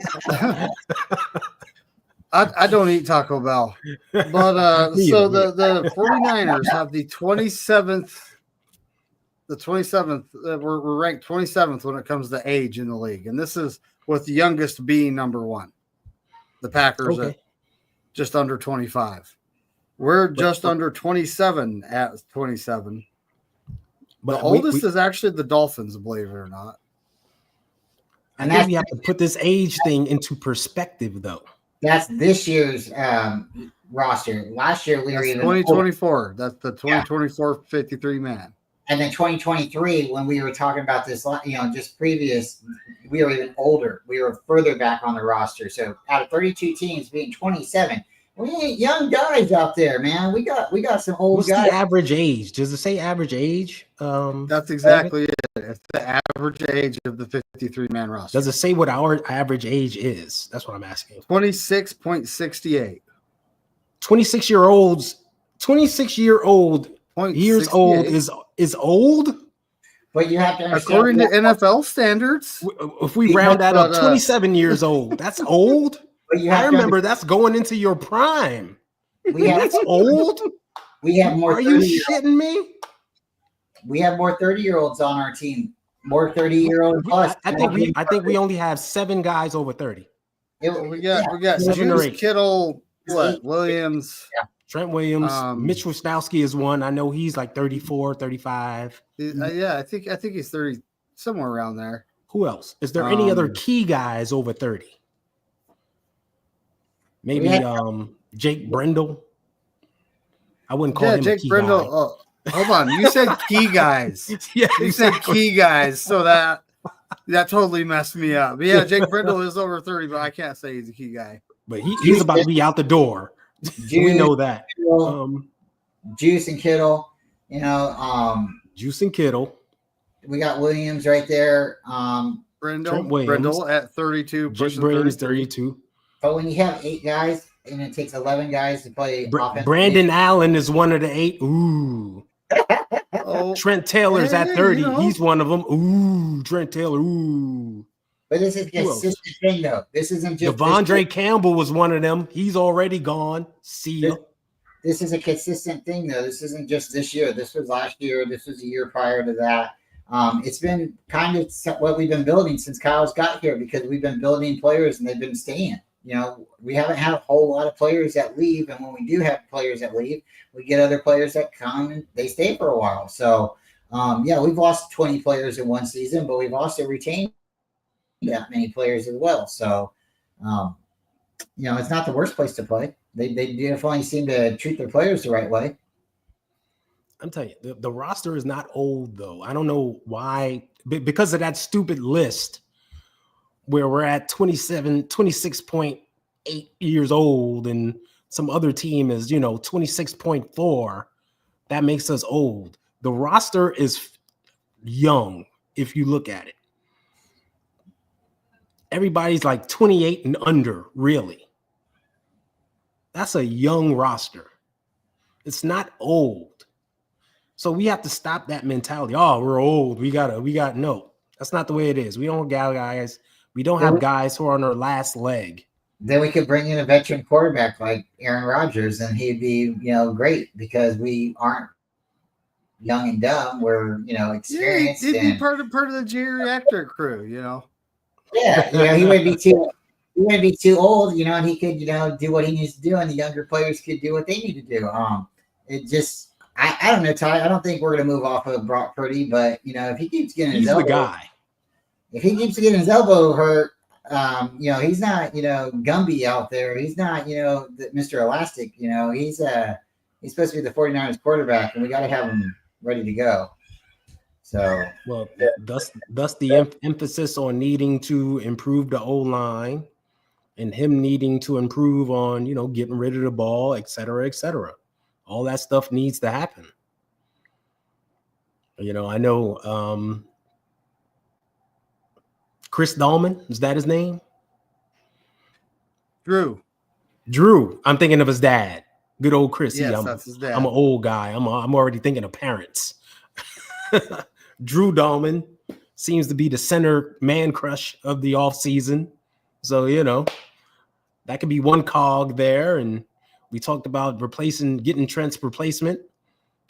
[SPEAKER 2] I don't eat Taco Bell. But so the 49ers have the 27th. The 27th. We're ranked 27th when it comes to age in the league. And this is with the youngest being number 1. The Packers at just under 25. We're just under 27 at 27.
[SPEAKER 1] But
[SPEAKER 2] the oldest is actually the Dolphins, believe it or not.
[SPEAKER 1] I think we have to put this age thing into perspective, though.
[SPEAKER 3] That's this year's roster. Last year we were even
[SPEAKER 2] 2024. That's the 2024 53 man.
[SPEAKER 3] And then 2023, when we were talking about this, just previous, we were even older. We were further back on the roster. So out of 32 teams, being 27, we ain't young guys out there, man. We got some old
[SPEAKER 1] guys. What's the average age? Does it say average age?
[SPEAKER 2] That's exactly it. It's the average age of the 53 man roster.
[SPEAKER 1] Does it say what our average age is? That's what I'm asking.
[SPEAKER 2] 26.68.
[SPEAKER 1] 26-year-old years old is old.
[SPEAKER 3] But you have to understand,
[SPEAKER 2] according to NFL standards,
[SPEAKER 1] if we round that up, 27 years old, that's old. But I remember that's going into your prime. That's old.
[SPEAKER 3] We have more.
[SPEAKER 1] Are you shitting me?
[SPEAKER 3] We have more 30-year-olds on our team. More 30-year-old plus.
[SPEAKER 1] I think we only have 7 guys over 30.
[SPEAKER 2] We got Juice, Kittle, Williams.
[SPEAKER 3] Yeah.
[SPEAKER 1] Trent Williams, Mitch Wisnowski is one. I know he's like 34, 35.
[SPEAKER 2] I think he's 30, somewhere around there.
[SPEAKER 1] Who else? Is there any other key guys over 30? Maybe Jake Brendel. I wouldn't call him
[SPEAKER 2] Jake
[SPEAKER 1] a key
[SPEAKER 2] Brendel.
[SPEAKER 1] guy.
[SPEAKER 2] Oh, hold on. You said key guys.
[SPEAKER 1] Yeah,
[SPEAKER 2] you said key guys. So that totally messed me up. But yeah, Jake Brendel is over 30, but I can't say he's a key guy.
[SPEAKER 1] But he's about to be out the door. We know that.
[SPEAKER 3] Juice and Kittle,
[SPEAKER 1] Juice and Kittle.
[SPEAKER 3] We got Williams right there.
[SPEAKER 2] Brendel at 32.
[SPEAKER 1] Jake Brendel is 32.
[SPEAKER 3] But when you have 8 guys and it takes 11 guys to play offense,
[SPEAKER 1] Brandon Allen is one of the 8. Ooh. Trent Taylor's at 30. He's one of them. Ooh, Trent Taylor. Ooh.
[SPEAKER 3] But this is a consistent thing, though. This isn't just
[SPEAKER 1] Devondre Campbell was one of them. He's already gone. See ya.
[SPEAKER 3] This is a consistent thing, though. This isn't just this year. This was last year. This was a year prior to that. It's been kind of what we've been building since Kyle's got here, because we've been building players and they've been staying. We haven't had a whole lot of players that leave, and when we do have players that leave, we get other players that come and they stay for a while. So, we've lost 20 players in one season, but we've also retained that many players as well. So, it's not the worst place to play. They definitely seem to treat their players the right way.
[SPEAKER 1] I'm telling you, the roster is not old, though. I don't know why, because of that stupid list where we're at 26.8 years old and some other team is, 26.4. That makes us old. The roster is young if you look at it. Everybody's like 28 and under, really. That's a young roster. It's not old. So we have to stop that mentality. Oh, we're old. No. That's not the way it is. We don't got guys. We don't have guys who are on their last leg.
[SPEAKER 3] Then we could bring in a veteran quarterback like Aaron Rodgers, and he'd be, great, because we aren't young and dumb. We're, experienced.
[SPEAKER 2] He'd be part of the geriatric crew,
[SPEAKER 3] Yeah, he wouldn't be too old, and he could, do what he needs to do, and the younger players could do what they need to do. I don't know, Ty. I don't think we're going to move off of Brock Purdy, but if he keeps getting his elbow,
[SPEAKER 1] the guy.
[SPEAKER 3] If he keeps getting his elbow hurt, he's not, Gumby out there. He's not, Mr. Elastic. He's supposed to be the 49ers quarterback, and we got to have him ready to go. So,
[SPEAKER 1] well, thus the emphasis on needing to improve the O-line and him needing to improve on, getting rid of the ball, et cetera, et cetera. All that stuff needs to happen. I know Chris Dahlman, is that his name?
[SPEAKER 2] Drew.
[SPEAKER 1] I'm thinking of his dad. Good old Chris.
[SPEAKER 2] Yes, that's his dad.
[SPEAKER 1] I'm an old guy. I'm already thinking of parents. Drew Dahlman seems to be the center man crush of the offseason. So, that could be one cog there. And we talked about getting Trent's replacement.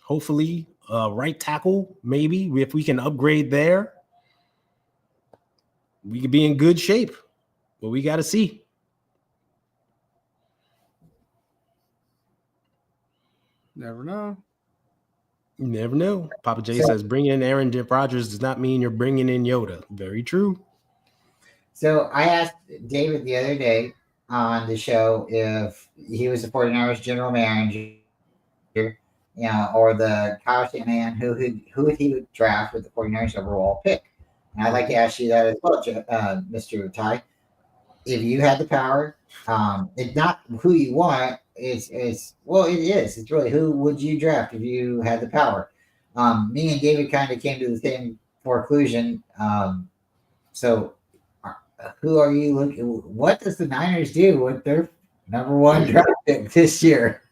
[SPEAKER 1] Hopefully, right tackle, maybe, if we can upgrade there, we could be in good shape. But we got to see.
[SPEAKER 2] Never know.
[SPEAKER 1] You never know. Papa J says bringing in Aaron Rodgers does not mean you're bringing in Yoda. Very true.
[SPEAKER 3] So I asked David the other day on the show if he was the 49ers general manager, or the Kyle Shanahan, who would he draft with the 49ers overall pick? And I'd like to ask you that as well, Mr. Ty. If you had the power, it's not who you want. It's well, it is. It's really who would you draft if you had the power. Me and David kind of came to the same conclusion. So, who are you looking? What does the Niners do with their number one draft pick this year?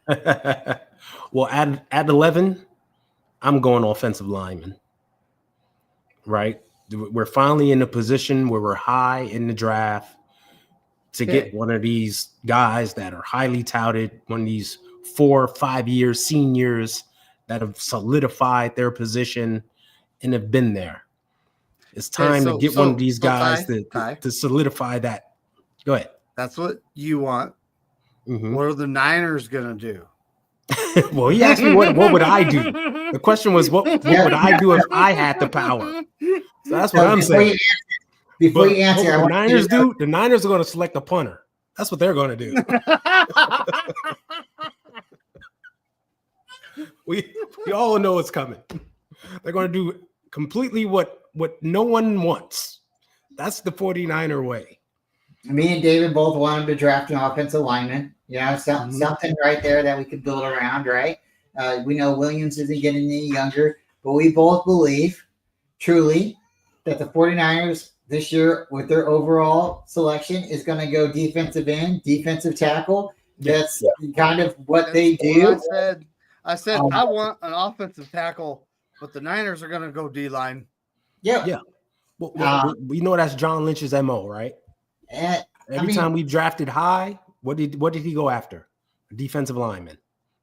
[SPEAKER 1] Well, at 11, I'm going offensive lineman. Right, we're finally in a position where we're high in the draft to get one of these guys that are highly touted, one of these 4 or 5 year seniors that have solidified their position and have been there. It's time to get one of these guys to solidify that. Go ahead.
[SPEAKER 2] That's what you want. Mm-hmm. What are the Niners going to do?
[SPEAKER 1] Well, he asked me what would I do. The question was, what would I do if I had the power? So that's what I'm saying.
[SPEAKER 3] Before you answer,
[SPEAKER 1] what the Niners do, the Niners are going to select a punter. That's what they're going to do. we all know it's coming. They're going to do completely what no one wants. That's the 49er way.
[SPEAKER 3] Me and David both wanted to draft an offensive lineman. Something right there that we could build around, right? We know Williams isn't getting any younger, but we both believe truly that the 49ers this year with their overall selection is going to go defensive end, defensive tackle. That's kind of what they do.
[SPEAKER 2] I said I want an offensive tackle, but the Niners are going to go D-line.
[SPEAKER 1] Yeah. Well, we know that's John Lynch's MO, right? Every time we drafted high, what did he go after? A defensive lineman.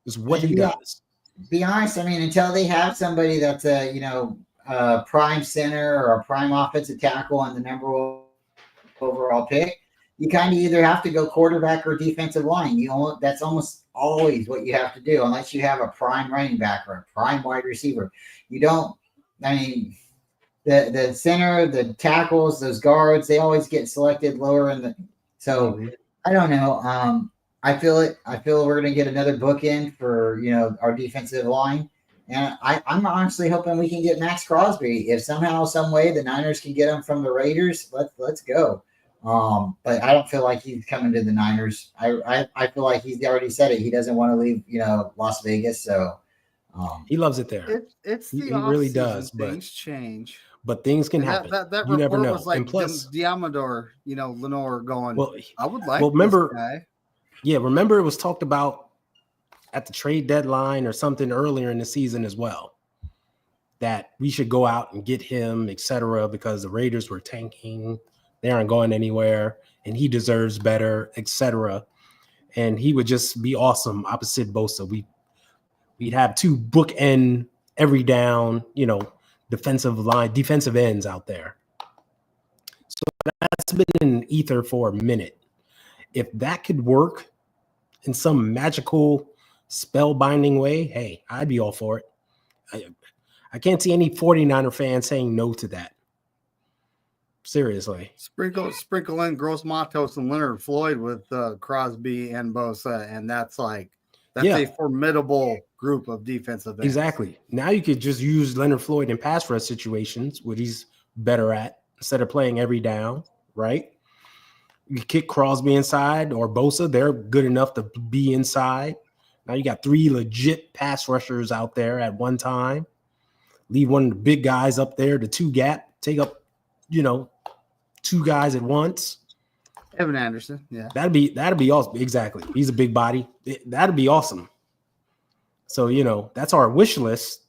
[SPEAKER 1] Is what he does.
[SPEAKER 3] Be honest, until they have somebody that's a prime center or a prime offensive tackle on the number one overall pick, you kind of either have to go quarterback or defensive line. That's almost always what you have to do, unless you have a prime running back or a prime wide receiver. You don't. The center, the tackles, those guards, they always get selected lower in the. So I don't know. I feel we're going to get another bookend for our defensive line. And I'm honestly hoping we can get Max Crosby. If somehow, some way, the Niners can get him from the Raiders, let's go. But I don't feel like he's coming to the Niners. I feel like he's already said it. He doesn't want to leave, Las Vegas. So
[SPEAKER 1] he loves it there.
[SPEAKER 2] He
[SPEAKER 1] really does.
[SPEAKER 2] Things change,
[SPEAKER 1] but things can happen.
[SPEAKER 2] That
[SPEAKER 1] you never know.
[SPEAKER 2] Was like
[SPEAKER 1] and plus,
[SPEAKER 2] Diamador, Lenore going. Well, I would like.
[SPEAKER 1] Well, remember,
[SPEAKER 2] this guy.
[SPEAKER 1] Yeah, remember it was talked about at the trade deadline or something earlier in the season as well, that we should go out and get him, etc., because the Raiders were tanking. They aren't going anywhere, and he deserves better, etc. And he would just be awesome opposite Bosa. We'd have 2 bookend every down, defensive ends out there. So that's been in ether for a minute. If that could work in some magical spellbinding way, hey, I'd be all for it. I can't see any 49er fans saying no to that. Seriously.
[SPEAKER 2] Sprinkle in Gross Matos and Leonard Floyd with Crosby and Bosa, and that's a formidable group of defensive ends.
[SPEAKER 1] Exactly. Now you could just use Leonard Floyd in pass rush situations, what he's better at, instead of playing every down, right? You kick Crosby inside or Bosa. They're good enough to be inside. Now you got 3 legit pass rushers out there at one time. Leave one of the big guys up there, the 2 gap, take up, 2 guys at once.
[SPEAKER 2] Evan Anderson, yeah.
[SPEAKER 1] That'd be awesome. Exactly. He's a big body. That'd be awesome. So, that's our wish list.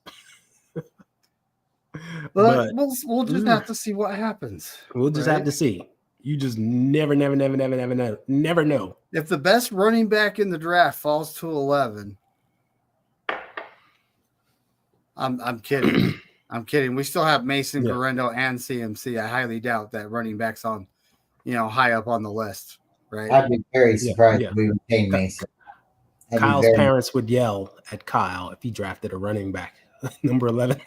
[SPEAKER 2] but we'll just have to see what happens.
[SPEAKER 1] We'll just have to see. You just never know.
[SPEAKER 2] If the best running back in the draft falls to 11, I'm kidding. I'm kidding. We still have Mason, Garendo, and CMC. I highly doubt that running back's on, high up on the list, right?
[SPEAKER 3] I'd be very surprised if we retain Mason.
[SPEAKER 1] Kyle's parents would yell at Kyle if he drafted a running back, number 11.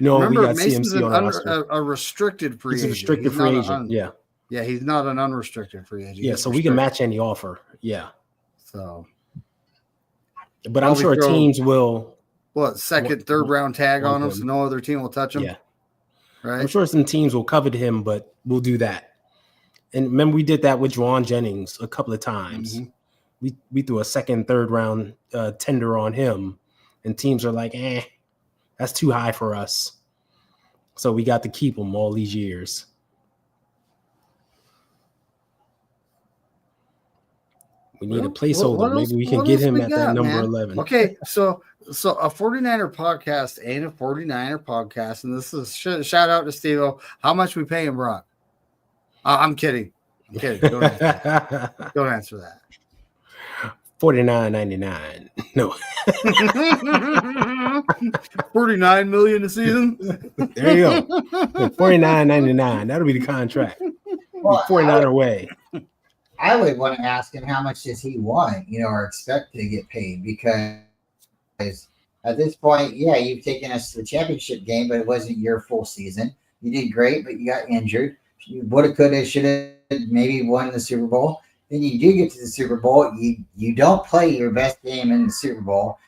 [SPEAKER 1] No,
[SPEAKER 2] remember,
[SPEAKER 1] we got
[SPEAKER 2] Mason's
[SPEAKER 1] CMC on
[SPEAKER 2] a restricted free agent.
[SPEAKER 1] He's a restricted free agent. Yeah.
[SPEAKER 2] Yeah, he's not an unrestricted free agent.
[SPEAKER 1] Yeah, so we can match any offer. Yeah.
[SPEAKER 2] So,
[SPEAKER 1] but I'm sure teams will.
[SPEAKER 2] What, second, third round tag on him so no other team will touch him?
[SPEAKER 1] Yeah.
[SPEAKER 2] Right.
[SPEAKER 1] I'm sure some teams will covet him, but we'll do that. And remember, we did that with Juwan Jennings a couple of times. Mm-hmm. We threw a second, third round tender on him, and teams are like, that's too high for us. So we got to keep him all these years. We need a placeholder. Maybe we can get him at that number 11.
[SPEAKER 2] Okay, so a 49er podcast ain't a 49er podcast, and this is shout out to Steve-O. How much we paying Brock? I'm kidding. Don't answer that.
[SPEAKER 1] $49.99. No.
[SPEAKER 2] $49 million a season.
[SPEAKER 1] There you go. $49.99. That'll be the contract. Well, 49er way.
[SPEAKER 3] I would want to ask him how much does he want, or expect to get paid, because at this point, yeah, you've taken us to the championship game, but it wasn't your full season. You did great, but you got injured. You woulda, coulda, shoulda, maybe won the Super Bowl. Then you do get to the Super Bowl. You don't play your best game in the Super Bowl.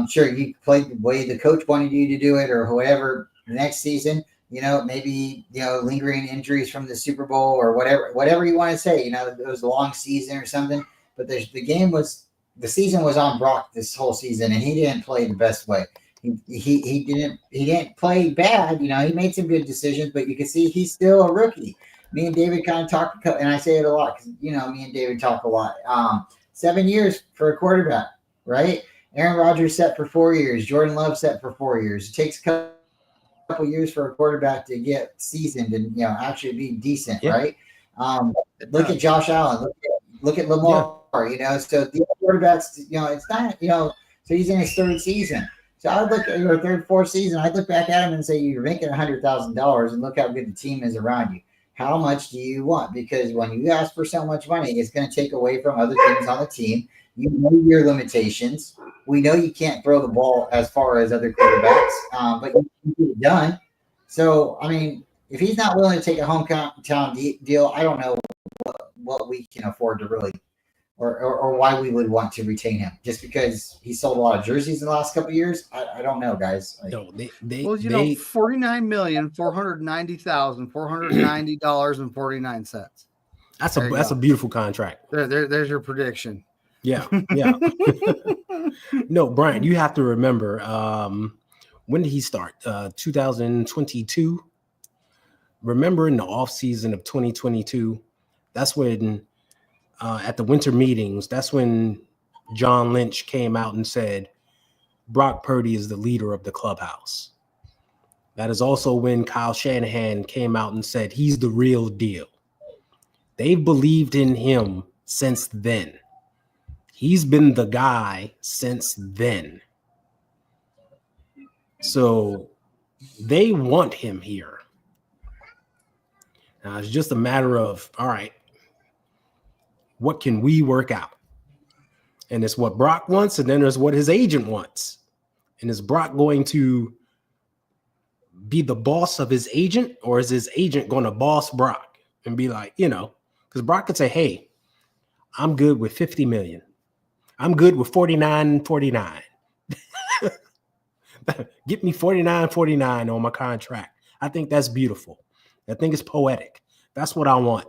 [SPEAKER 3] Sure, you played the way the coach wanted you to do it, or whatever. The next season, maybe lingering injuries from the Super Bowl or whatever you want to say. It was a long season or something. But the season was on Brock this whole season, and he didn't play the best way. He didn't play bad. He made some good decisions, but you can see he's still a rookie. Me and David kind of talk, and I say it a lot because me and David talk a lot. 7 years for a quarterback, right? Aaron Rodgers set for 4 years. Jordan Love set for 4 years. It takes a couple years for a quarterback to get seasoned and actually be decent, right? Look at Josh Allen. Look at Lamar. So the quarterbacks, it's not, so he's in his third season. So I would look at your third, fourth season. I'd look back at him and say, you're making $100,000 and look how good the team is around you. How much do you want? Because when you ask for so much money, it's going to take away from other things on the team. You know your limitations. We know you can't throw the ball as far as other quarterbacks, but you can get it done. So, if he's not willing to take a hometown deal, I don't know what we can afford to really, or why we would want to retain him. Just because he sold a lot of jerseys in the last couple of years, I don't know, guys.
[SPEAKER 1] No,
[SPEAKER 2] $49,490,490.49.
[SPEAKER 1] That's a beautiful contract.
[SPEAKER 2] There's your prediction.
[SPEAKER 1] Yeah. No, Brian, you have to remember. When did he start? 2022. Remember, in the offseason of 2022, that's when. At the winter meetings, that's when John Lynch came out and said, Brock Purdy is the leader of the clubhouse. That is also when Kyle Shanahan came out and said, he's the real deal. They've believed in him since then. He's been the guy since then. So they want him here. Now, it's just a matter of, all right, what can we work out? And it's what Brock wants, and then there's what his agent wants. And is Brock going to be the boss of his agent, or is his agent going to boss Brock and be like, because Brock could say, hey, I'm good with $50 million. I'm good with $49.49. Get me $49.49 on my contract. I think that's beautiful. I think it's poetic. That's what I want.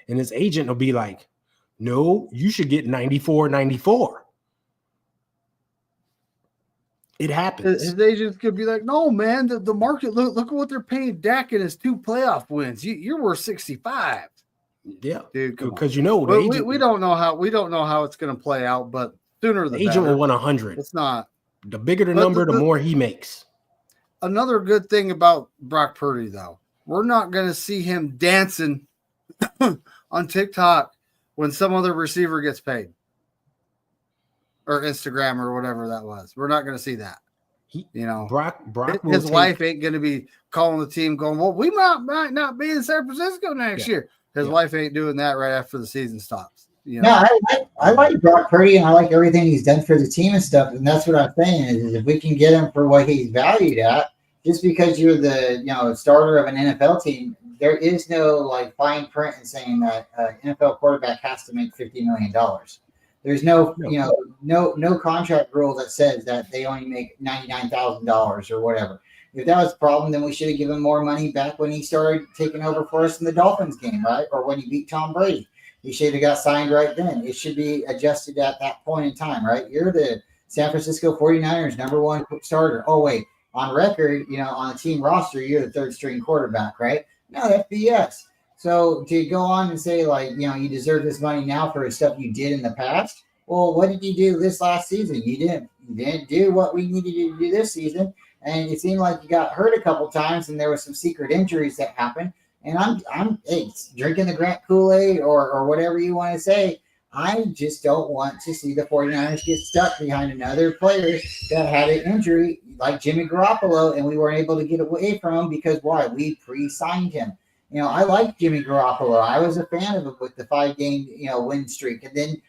[SPEAKER 1] And his agent will be like, no, you should get $94.94. It happens.
[SPEAKER 2] His agents could be like, no, man, the market, look at what they're paying Dak in his 2 playoff wins. You're worth 65.
[SPEAKER 1] Yeah,
[SPEAKER 2] dude,
[SPEAKER 1] because
[SPEAKER 2] we don't know how it's going to play out, but sooner the
[SPEAKER 1] agent will want 100.
[SPEAKER 2] It's not.
[SPEAKER 1] The bigger the number, the more he makes.
[SPEAKER 2] Another good thing about Brock Purdy, though, we're not going to see him dancing on TikTok when some other receiver gets paid, or Instagram, or whatever that was. We're not going to see that.
[SPEAKER 1] Brock
[SPEAKER 2] his wife ain't going to be calling the team going, well, we might not be in San Francisco next year. His wife ain't doing that right after the season stops. You
[SPEAKER 3] know? No, I like Brock Purdy, and I like everything he's done for the team and stuff. And that's what I'm saying is if we can get him for what he's valued at, just because you're the starter of an NFL team, there is no like fine print in saying that an NFL quarterback has to make $50 million. There's no contract rule that says that they only make $99,000 or whatever. If that was the problem, then we should have given him more money back when he started taking over for us in the Dolphins game, right? Or when he beat Tom Brady. He should have got signed right then. It should be adjusted at that point in time, right? You're the San Francisco 49ers #1 starter. Oh, wait. On record, on the team roster, you're the third string quarterback, right? No, that's BS. So to go on and say you deserve this money now for the stuff you did in the past. Well, what did you do this last season? You didn't do what we needed you to do this season. And it seemed like you got hurt a couple times and there were some secret injuries that happened. And I'm drinking the Grant Kool-Aid or whatever you want to say. I just don't want to see the 49ers get stuck behind another player that had an injury like Jimmy Garoppolo, and we weren't able to get away from him because why? We pre-signed him. I like Jimmy Garoppolo. I was a fan of him with the 5-game, win streak. And then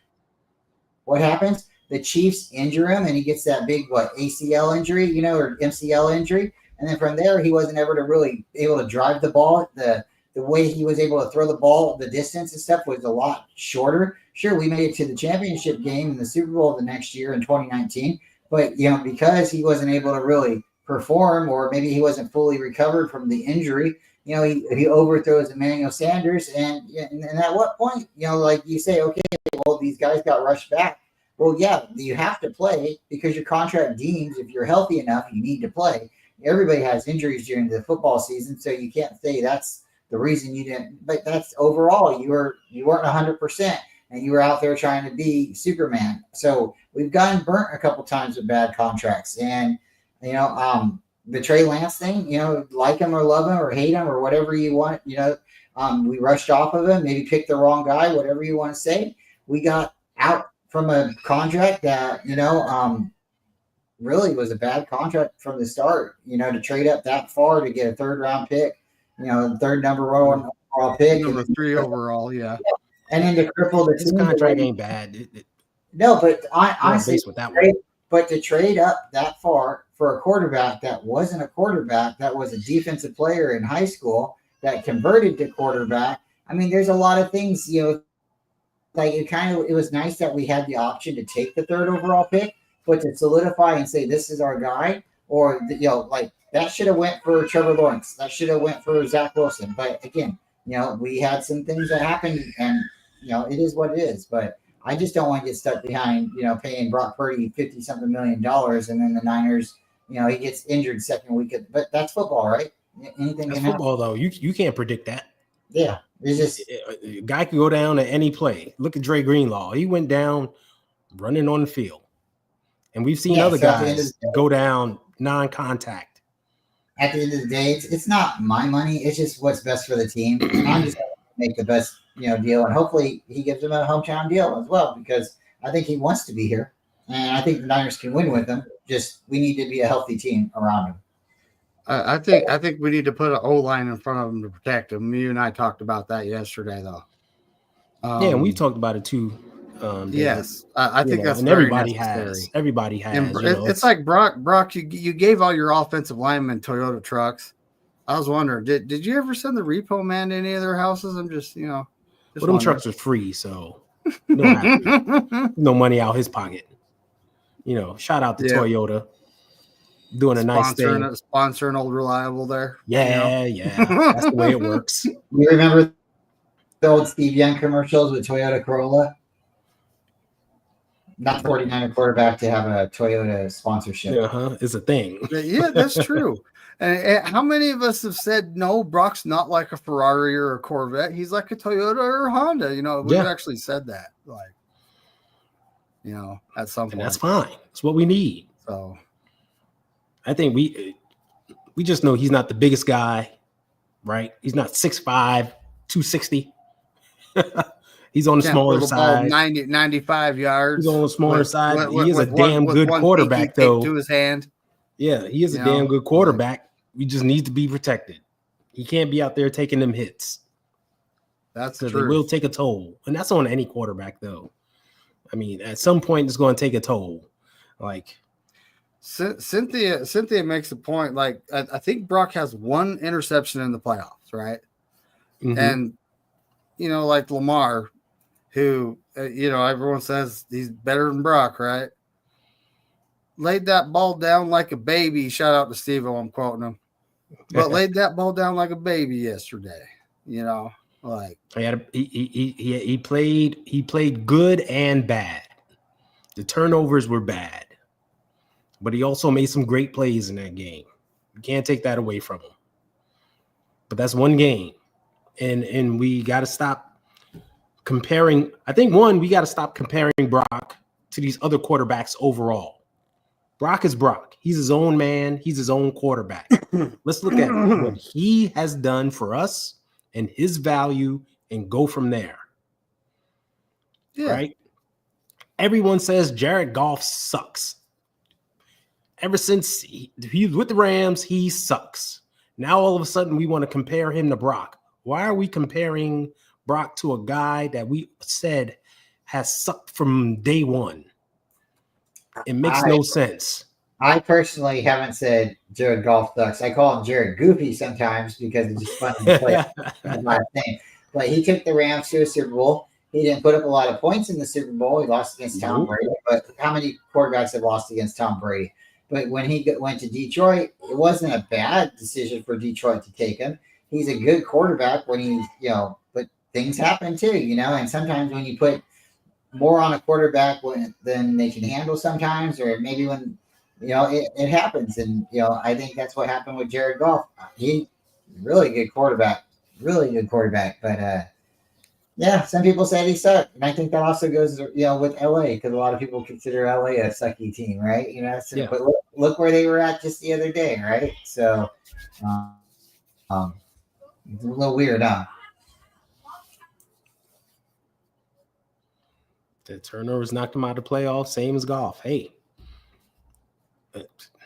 [SPEAKER 3] what happens? The Chiefs injure him, and he gets that big, ACL injury, or MCL injury. And then from there, he wasn't ever really able to drive the ball. The way he was able to throw the ball, the distance and stuff was a lot shorter. Sure, we made it to the championship game in the Super Bowl the next year in 2019. But, because he wasn't able to really perform, or maybe he wasn't fully recovered from the injury, he overthrows Emmanuel Sanders. And at what point, like you say, okay, well, these guys got rushed back. Well, yeah, you have to play because your contract deems if you're healthy enough, you need to play. Everybody has injuries during the football season, so you can't say that's the reason you didn't. But that's overall, you weren't 100%, and you were out there trying to be Superman. So we've gotten burnt a couple times with bad contracts, and the Trey Lance thing, like him or love him or hate him or whatever you want, we rushed off of him, maybe picked the wrong guy, whatever you want to say. We got out from a contract that really was a bad contract from the start, to trade up that far to get a 3rd-round pick, third number 1 overall pick.
[SPEAKER 2] Number 3 overall, yeah.
[SPEAKER 3] And then to cripple the
[SPEAKER 1] team. This contract ain't bad.
[SPEAKER 3] No, but honestly,
[SPEAKER 1] with that one.
[SPEAKER 3] But to trade up that far for a quarterback that wasn't a quarterback, that was a defensive player in high school that converted to quarterback. I mean, there's a lot of things, like it was nice that we had the option to take the 3rd overall pick, but to solidify and say this is our guy, or that should have went for Trevor Lawrence, that should have went for Zach Wilson. But again, we had some things that happened, and it is what it is. But I just don't want to get stuck behind paying Brock Purdy $50-something million, and then the Niners, he gets injured second week. But that's football, right? Anything
[SPEAKER 1] that's
[SPEAKER 3] can
[SPEAKER 1] football,
[SPEAKER 3] happen.
[SPEAKER 1] Though. You can't predict that.
[SPEAKER 3] Yeah, it's just
[SPEAKER 1] a guy could go down at any play. Look at Dre Greenlaw. He went down running on the field. And we've seen other guys go down non-contact.
[SPEAKER 3] At the end of the day, it's not my money. It's just what's best for the team. And I'm just going to make the best deal. And hopefully he gives them a hometown deal as well, because I think he wants to be here. And I think the Niners can win with him. Just we need to be a healthy team around him.
[SPEAKER 2] I think we need to put an O-line in front of him to protect him. You and I talked about that yesterday, though.
[SPEAKER 1] And we talked about it too.
[SPEAKER 2] Yes, I think that's
[SPEAKER 1] and
[SPEAKER 2] very
[SPEAKER 1] everybody
[SPEAKER 2] necessary.
[SPEAKER 1] has. Everybody has.
[SPEAKER 2] And it's like Brock. You gave all your offensive linemen Toyota trucks. I was wondering, did you ever send the repo man to any of their houses? I'm just
[SPEAKER 1] well, them trucks are free, so you don't have to. No money out his pocket. Shout out to Toyota. Doing a nice thing.
[SPEAKER 2] Sponsoring Old Reliable there.
[SPEAKER 1] Yeah. That's the way it works.
[SPEAKER 3] You remember the old Steve Young commercials with Toyota Corolla? Not 49er quarterback to have a Toyota sponsorship.
[SPEAKER 1] It's a thing.
[SPEAKER 2] Yeah, that's true. And how many of us have said, no, Brock's not like a Ferrari or a Corvette. He's like a Toyota or a Honda. We've actually said that. At some point.
[SPEAKER 1] And that's fine. That's what we need.
[SPEAKER 2] So
[SPEAKER 1] I think we just know he's not the biggest guy, right? He's not 6'5", 260. He's on the smaller side.
[SPEAKER 2] 95 yards.
[SPEAKER 1] He's on the smaller side. He is a damn good quarterback, though.
[SPEAKER 2] To his hand.
[SPEAKER 1] Yeah, he is a damn good quarterback. He just needs to be protected. He can't be out there taking them hits.
[SPEAKER 2] That's
[SPEAKER 1] because
[SPEAKER 2] true.
[SPEAKER 1] They will take a toll, and that's on any quarterback, though. I mean, at some point, it's going to take a toll. Like
[SPEAKER 2] Cynthia makes a point. Like I think Brock has one interception in the playoffs, right?
[SPEAKER 1] Mm-hmm.
[SPEAKER 2] And like Lamar, who everyone says he's better than Brock, right? Laid that ball down like a baby. Shout out to Steve-O, I'm quoting him. But laid that ball down like a baby yesterday. Like
[SPEAKER 1] he played good and bad. The turnovers were bad, but he also made some great plays in that game. You can't take that away from him. But that's one game, and we got to stop comparing. I think we got to stop comparing Brock to these other quarterbacks overall. Brock is Brock. He's his own man. He's his own quarterback. Let's look at what he has done for us and his value and go from there. Yeah. Right? Everyone says Jared Goff sucks. Ever since he was with the Rams, he sucks. Now all of a sudden we want to compare him to Brock. Why are we comparing Brock to a guy that we said has sucked from day one? It makes no sense.
[SPEAKER 3] I personally haven't said Jared Goff sucks. I call him Jared Goofy sometimes because it's just fun to play. But he took the Rams to a Super Bowl. He didn't put up a lot of points in the Super Bowl. He lost against Tom Brady. But how many quarterbacks have lost against Tom Brady? But when he went to Detroit, it wasn't a bad decision for Detroit to take him. He's a good quarterback when he's, but things happen too, and sometimes when you put more on a quarterback than they can handle sometimes, or maybe when, it happens. And, I think that's what happened with Jared Goff. He really good quarterback. But, yeah, some people said he sucked. And I think that also goes, with LA, because a lot of people consider LA a sucky team, right? But look where they were at just the other day, right? So, it's a little weird, huh?
[SPEAKER 1] The turnovers knocked him out of the playoffs, same as Goff. Hey,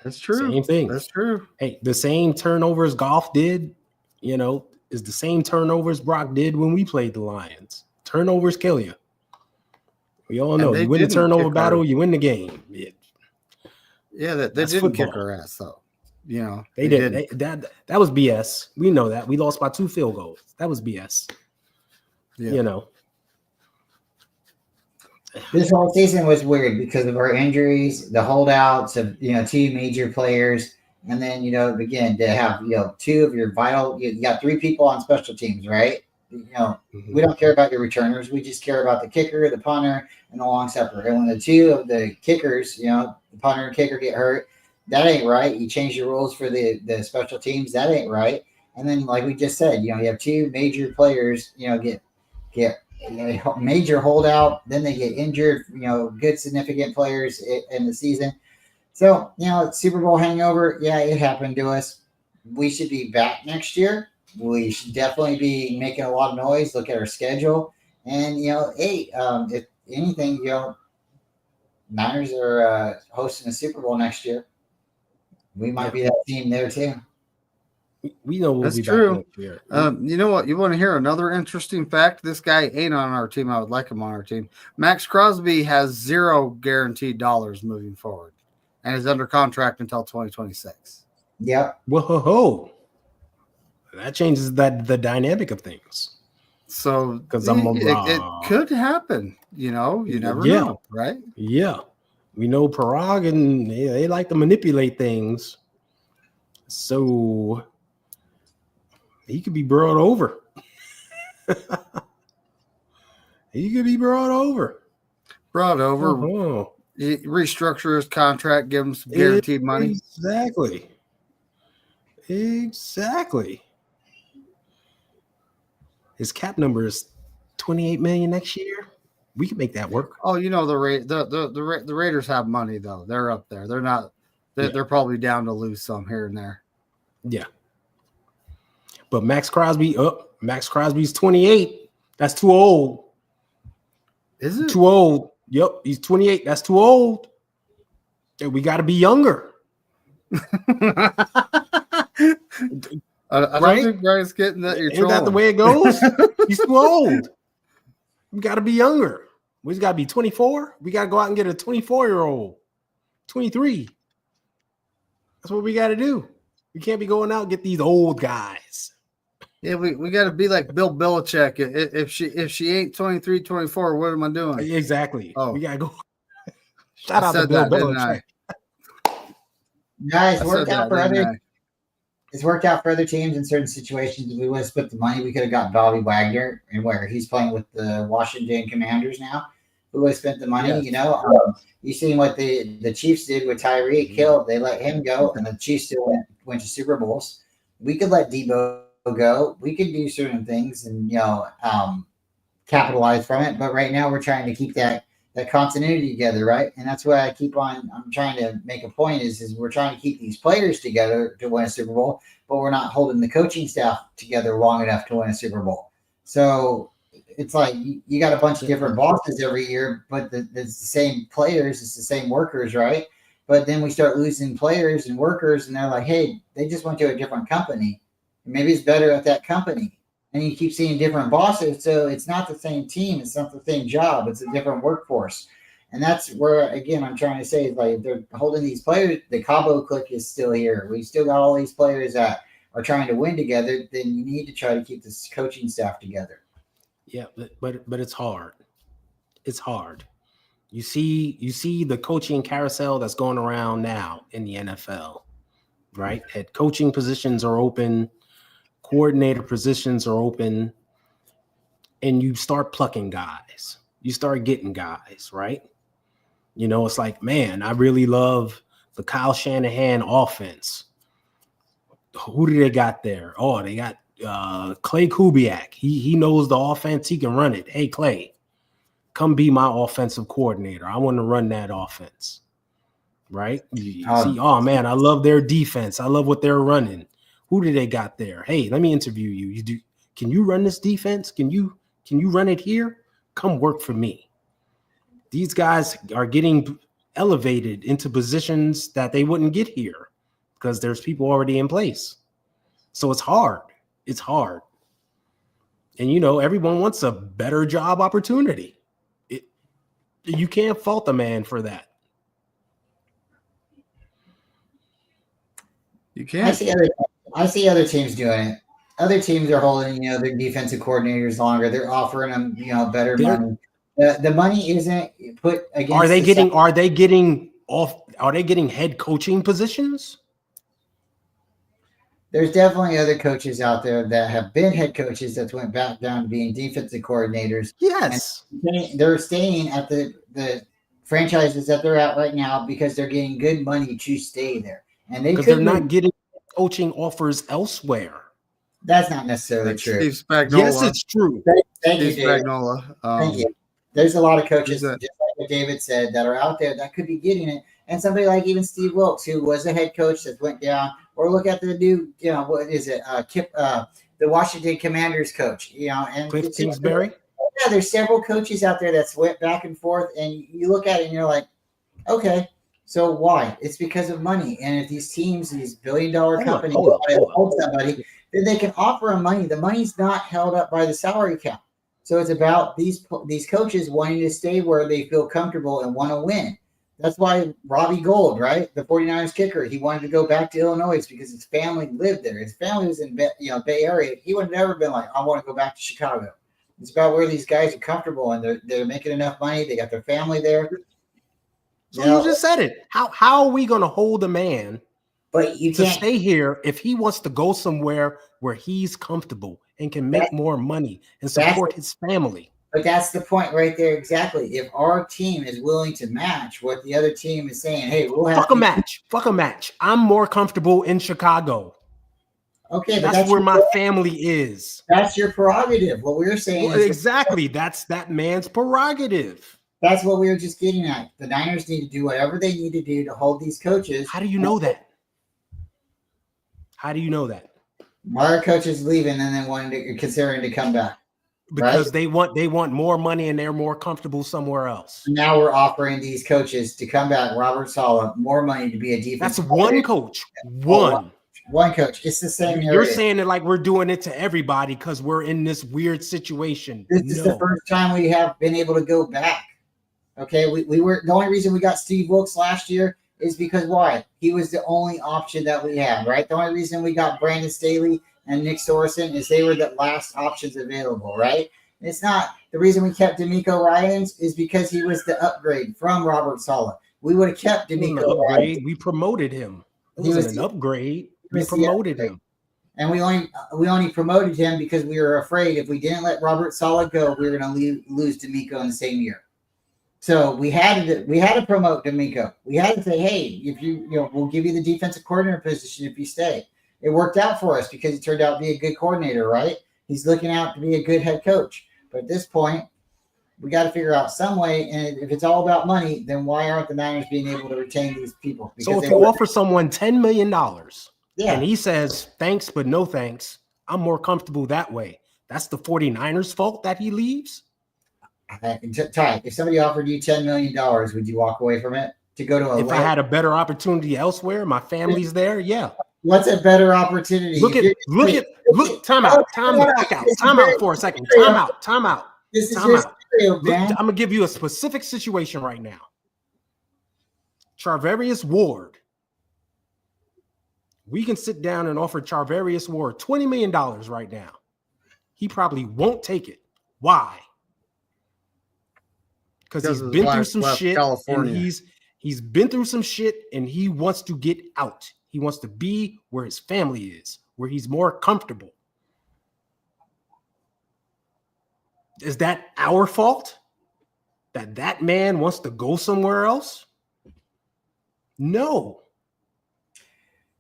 [SPEAKER 2] that's true.
[SPEAKER 1] Same thing.
[SPEAKER 2] That's true.
[SPEAKER 1] Hey, the same turnovers Goff did, is the same turnovers Brock did when we played the Lions. Turnovers kill you. We all know you win the turnover battle, you win the game.
[SPEAKER 2] Yeah, they didn't football. Kick our ass though.
[SPEAKER 1] They did. That was BS. We know that. We lost by 2 field goals. That was BS. Yeah.
[SPEAKER 3] This whole season was weird because of our injuries, the holdouts of 2 major players, and then again to have 2 of your vital. You got 3 people on special teams, right? We don't care about your returners. We just care about the kicker, the punter, and the long snapper. And when the 2 of the kickers, the punter and kicker get hurt, that ain't right. You change the rules for the special teams. That ain't right. And then, like we just said, you have 2 major players, get major holdout, then they get injured, good significant players in the season. So, Super Bowl hangover, yeah, it happened to us. We should be back next year. We should definitely be making a lot of noise. Look at our schedule. And, if anything, Niners are hosting a Super Bowl next year. We might be that team there too.
[SPEAKER 1] We know
[SPEAKER 2] that's true. You know what? You want to hear another interesting fact? This guy ain't on our team. I would like him on our team. Max Crosby has 0 guaranteed dollars moving forward, and is under contract until 2026.
[SPEAKER 3] Yep.
[SPEAKER 1] Whoa! That changes the dynamic of things.
[SPEAKER 2] So because it could happen. You never know, right?
[SPEAKER 1] Yeah, we know Parag and they like to manipulate things. So he could be brought over. He could be brought over.
[SPEAKER 2] Uh-huh. Restructure his contract, give him some guaranteed money.
[SPEAKER 1] Exactly. His cap number is $28 million next year. We can make that work.
[SPEAKER 2] Oh, the Raiders have money though. They're up there. They're not. They're probably down to lose some here and there.
[SPEAKER 1] Yeah. But Max Crosby's 28. That's too old.
[SPEAKER 2] Is it?
[SPEAKER 1] Too old. Yep, he's 28. That's too old. We got to be younger.
[SPEAKER 2] I don't think Brian's getting that. You're
[SPEAKER 1] Ain't that the way it goes? He's too old. We got to be younger. We just got to be 24. We got to go out and get a 24-year-old, 23. That's what we got to do. We can't be going out and get these old guys.
[SPEAKER 2] Yeah, we got to be like Bill Belichick. If she ain't 23, 24, what am I doing?
[SPEAKER 1] Exactly.
[SPEAKER 2] Oh,
[SPEAKER 1] we got to go. Shout out to Bill Belichick.
[SPEAKER 3] Guys, it's worked out for other teams in certain situations. If we would have split the money, we could have got Bobby Wagner, and where he's playing with the Washington Commanders now. We would have spent the money, you seen what the Chiefs did with Tyreek Hill. They let him go, and the Chiefs still went to Super Bowls. We could let Debo go. We could do certain things and capitalize from it. But right now, we're trying to keep that continuity together, right? And that's why I'm trying to make a point is we're trying to keep these players together to win a Super Bowl, but we're not holding the coaching staff together long enough to win a Super Bowl. So it's like you got a bunch of different bosses every year, but it's the same players, it's the same workers, right? But then we start losing players and workers, and they're like, hey, they just went to a different company. Maybe it's better at that company. And you keep seeing different bosses, so it's not the same team. It's not the same job. It's a different workforce. And that's where, again, I'm trying to say, like, they're holding these players. The Cabo clique is still here. We still got all these players that are trying to win together. Then you need to try to keep this coaching staff together.
[SPEAKER 1] Yeah, but it's hard. It's hard. You see the coaching carousel that's going around now in the NFL, right? Head coaching positions are open. Coordinator positions are open, and you start plucking guys. You start getting guys, right? It's like, man, I really love the Kyle Shanahan offense. Who do they got there? Oh, they got Clay Kubiak. He knows the offense. He can run it. Hey, Clay, come be my offensive coordinator. I want to run that offense, right? Oh, man, I love their defense. I love what they're running. Who do they got there? Hey, let me interview you. Can you run this defense? Can you run it here? Come work for me. These guys are getting elevated into positions that they wouldn't get here because there's people already in place. So it's hard. It's hard. And, everyone wants a better job opportunity. You can't fault a man for that.
[SPEAKER 2] You can't.
[SPEAKER 3] I see other teams doing it. Other teams are holding, their defensive coordinators longer. They're offering them, better money. The money isn't put against. Are they
[SPEAKER 1] getting head coaching positions?
[SPEAKER 3] There's definitely other coaches out there that have been head coaches that went back down to being defensive coordinators.
[SPEAKER 1] Yes,
[SPEAKER 3] and they're staying at the franchises that they're at right now because they're getting good money to stay there, and
[SPEAKER 1] they're not getting coaching offers elsewhere.
[SPEAKER 3] That's not necessarily true.
[SPEAKER 2] Steve Spagnuolo.
[SPEAKER 1] Yes, it's true.
[SPEAKER 3] Thank you,
[SPEAKER 2] Spagnuolo.
[SPEAKER 3] Thank you. There's a lot of coaches, just like what David said, that are out there that could be getting it. And somebody like even Steve Wilkes, who was a head coach that went down, or look at the new, what is it? The Washington Commanders coach, and
[SPEAKER 1] Cliff Kingsbury.
[SPEAKER 3] Yeah, there's several coaches out there that's went back and forth, and you look at it and you're like, okay, so why? It's because of money. And if these teams, these billion-dollar companies, hold somebody, then they can offer them money. The money's not held up by the salary cap. So it's about these coaches wanting to stay where they feel comfortable and want to win. That's why Robbie Gould, right, the 49ers kicker, he wanted to go back to Illinois because his family lived there. His family was in Bay Area. He would have never been like, I want to go back to Chicago. It's about where these guys are comfortable and they're making enough money. They got their family there.
[SPEAKER 1] So you just said it. How are we going to hold a man to stay here if he wants to go somewhere where he's comfortable and can make more money and support his family?
[SPEAKER 3] But that's the point right there. Exactly. If our team is willing to match what the other team is saying, hey, we'll have
[SPEAKER 1] Fuck a match. I'm more comfortable in Chicago.
[SPEAKER 3] Okay,
[SPEAKER 1] but that's where my family is.
[SPEAKER 3] That's your prerogative. What we were saying is
[SPEAKER 1] exactly. That's that man's prerogative.
[SPEAKER 3] That's what we were just getting at. The Niners need to do whatever they need to do to hold these coaches.
[SPEAKER 1] How do you know that? How do you know that?
[SPEAKER 3] Our coach is leaving and then considering to come back.
[SPEAKER 1] Because they want more money and they're more comfortable somewhere else.
[SPEAKER 3] Now we're offering these coaches to come back, Robert Saleh, more money to be a defense.
[SPEAKER 1] That's one coach. One.
[SPEAKER 3] One coach. It's the same.
[SPEAKER 1] You're saying it like we're doing it to everybody because we're in this weird situation.
[SPEAKER 3] This is the first time we have been able to go back. Okay, we were the only reason we got Steve Wilkes last year is because why? He was the only option that we had, right? The only reason we got Brandon Staley and Nick Sorensen is they were the last options available, right? It's not the reason we kept D'Amico Ryans is because he was the upgrade from Robert Saleh. We would have kept D'Amico Ryans.
[SPEAKER 1] We promoted him. It wasn't an upgrade. We promoted him.
[SPEAKER 3] And we only promoted him because we were afraid if we didn't let Robert Saleh go, we were going to lose D'Amico in the same year. So we had to promote D'Amico. We had to say, hey, if we'll give you the defensive coordinator position if you stay. It worked out for us because he turned out to be a good coordinator, right? He's looking out to be a good head coach. But at this point, we got to figure out some way. And if it's all about money, then why aren't the Niners being able to retain these people?
[SPEAKER 1] Because so if you offer someone $10 million and he says, thanks, but no thanks, I'm more comfortable that way. That's the 49ers' fault that he leaves?
[SPEAKER 3] Ty, if somebody offered you $10 million, would you walk away from it to go to a?
[SPEAKER 1] If I had a better opportunity elsewhere, my family's there. Yeah.
[SPEAKER 3] What's a better opportunity?
[SPEAKER 1] Time out for a second. Time out.
[SPEAKER 3] This is your scenario, man.
[SPEAKER 1] I'm gonna give you a specific situation right now. Charvarius Ward. We can sit down and offer Charvarius Ward $20 million right now. He probably won't take it. Why? Because he's been through some shit. And he's been through some shit and he wants to get out. He wants to be where his family is, where he's more comfortable. Is that our fault? That man wants to go somewhere else? No.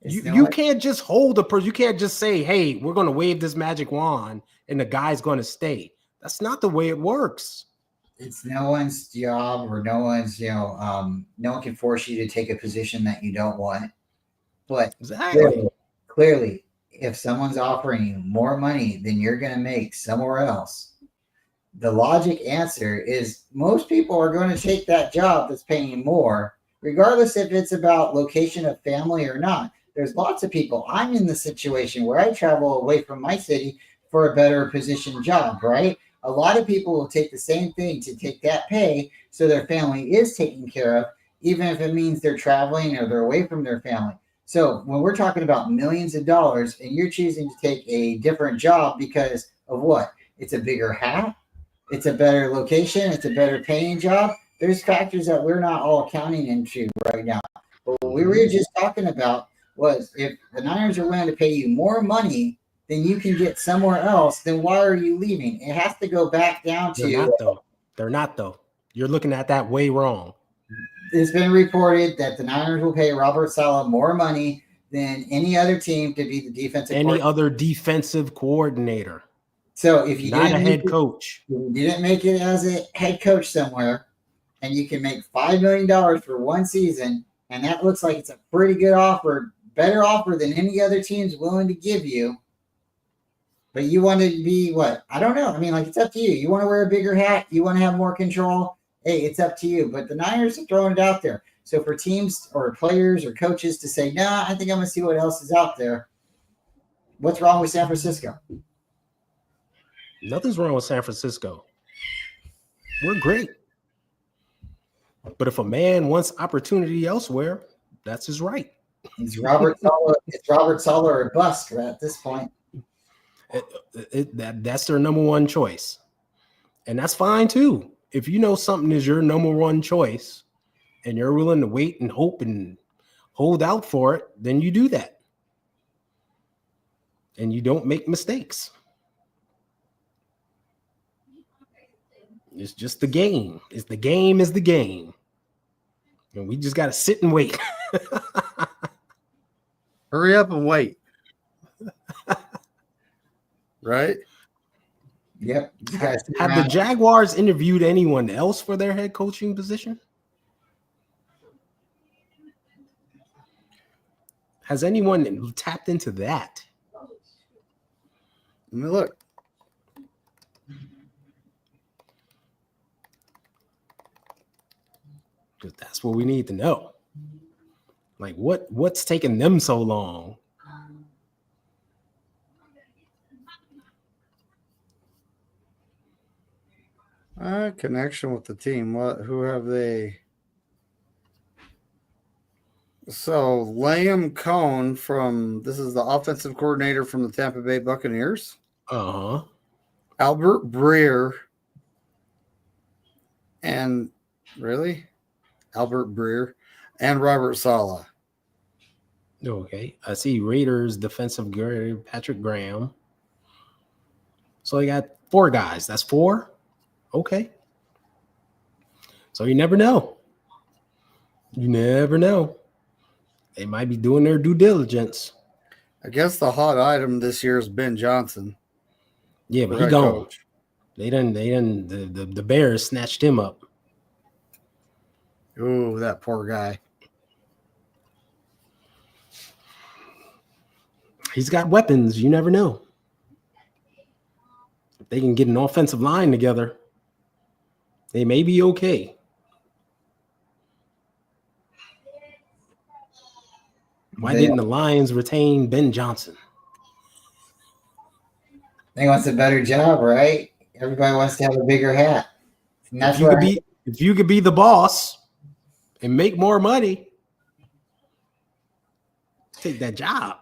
[SPEAKER 1] You can't just hold a person. You can't just say, hey, we're going to wave this magic wand and the guy's going to stay. That's not the way it works.
[SPEAKER 3] It's no one's job or no one's, no one can force you to take a position that you don't want. But clearly, if someone's offering you more money than you're going to make somewhere else, the logic answer is most people are going to take that job that's paying you more, regardless if it's about location of family or not. There's lots of people. I'm in the situation where I travel away from my city for a better position job, right? A lot of people will take the same thing to take that pay so their family is taken care of, even if it means they're traveling or they're away from their family. So when we're talking about millions of dollars and you're choosing to take a different job because of what? It's a bigger hat. It's a better location. It's a better paying job. There's factors that we're not all counting into right now. But what we were just talking about was if the Niners are willing to pay you more money than you can get somewhere else, then why are you leaving? It has to go back down to...
[SPEAKER 1] They're not, though. You're looking at that way wrong.
[SPEAKER 3] It's been reported that the Niners will pay Robert Saleh more money than any other team to be the defensive
[SPEAKER 1] other defensive coordinator.
[SPEAKER 3] So if you
[SPEAKER 1] not a head coach,
[SPEAKER 3] you didn't make it as a head coach somewhere, and you can make $5 million for one season, and that looks like it's a pretty good offer, better offer than any other team's willing to give you. But you want to be what? I don't know. I mean, like, it's up to you. You want to wear a bigger hat? You want to have more control? Hey, it's up to you. But the Niners are throwing it out there. So for teams or players or coaches to say, nah, I think I'm going to see what else is out there. What's wrong with San Francisco?
[SPEAKER 1] Nothing's wrong with San Francisco. We're great. But if a man wants opportunity elsewhere, that's his right.
[SPEAKER 3] It's Robert Saleh or bust at this point.
[SPEAKER 1] That's their number one choice. And that's fine too. If you know something is your number one choice and you're willing to wait and hope and hold out for it, then you do that. And you don't make mistakes. It's just the game. The game is the game. And we just got to sit and wait.
[SPEAKER 2] Hurry up and wait. Right?
[SPEAKER 3] Yep.
[SPEAKER 1] Have the Jaguars interviewed anyone else for their head coaching position? Has anyone tapped into that?
[SPEAKER 2] Let me look.
[SPEAKER 1] Because that's what we need to know. Like, what's taking them so long?
[SPEAKER 2] Connection with the team. Who have they? So Liam Cohn this is the offensive coordinator from the Tampa Bay Buccaneers. Albert Breer and Robert Saleh.
[SPEAKER 1] Okay, I see Raiders defensive guard Patrick Graham. So you got 4 guys. That's 4. Okay. So you never know. You never know. They might be doing their due diligence.
[SPEAKER 2] I guess the hot item this year is Ben Johnson.
[SPEAKER 1] Yeah, but he gone. They done the Bears snatched him up.
[SPEAKER 2] Ooh, that poor guy.
[SPEAKER 1] He's got weapons. You never know. If they can get an offensive line together, they may be okay. Why didn't the Lions retain Ben Johnson?
[SPEAKER 3] He wants a better job, right? Everybody wants to have a bigger hat. And that's
[SPEAKER 1] if you could be the boss and make more money, take that job.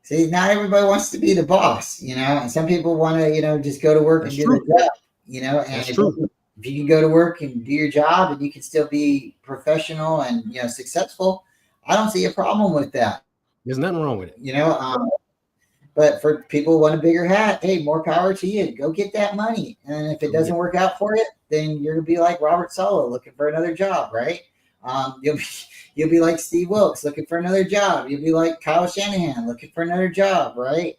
[SPEAKER 3] See, not everybody wants to be the boss, and some people want to, just go to work and do their job, and if you can go to work and do your job and you can still be professional and, successful, I don't see a problem with that.
[SPEAKER 1] There's nothing wrong with it.
[SPEAKER 3] But for people who want a bigger hat, hey, more power to you. Go get that money. And if it doesn't work out for you, then you're going to be like Robert Saleh looking for another job, right? You'll be like Steve Wilkes looking for another job. You'll be like Kyle Shanahan looking for another job, right?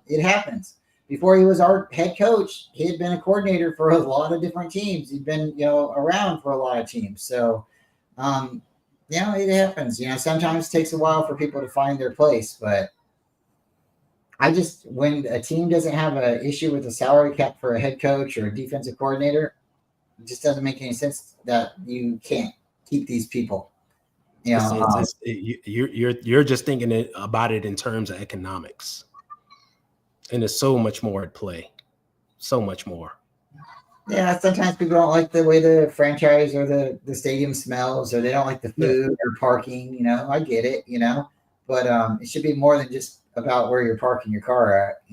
[SPEAKER 3] It happens. Before he was our head coach, he had been a coordinator for a lot of different teams. He'd been, around for a lot of teams. So, it happens. Sometimes it takes a while for people to find their place, but when a team doesn't have an issue with a salary cap for a head coach or a defensive coordinator, it just doesn't make any sense that you can't keep these people.
[SPEAKER 1] You're just thinking about it in terms of economics, and there's so much more at play, so much more.
[SPEAKER 3] Yeah, sometimes people don't like the way the franchise or the stadium smells, or they don't like the food or parking. I get it, but it should be more than just about where you're parking your car at.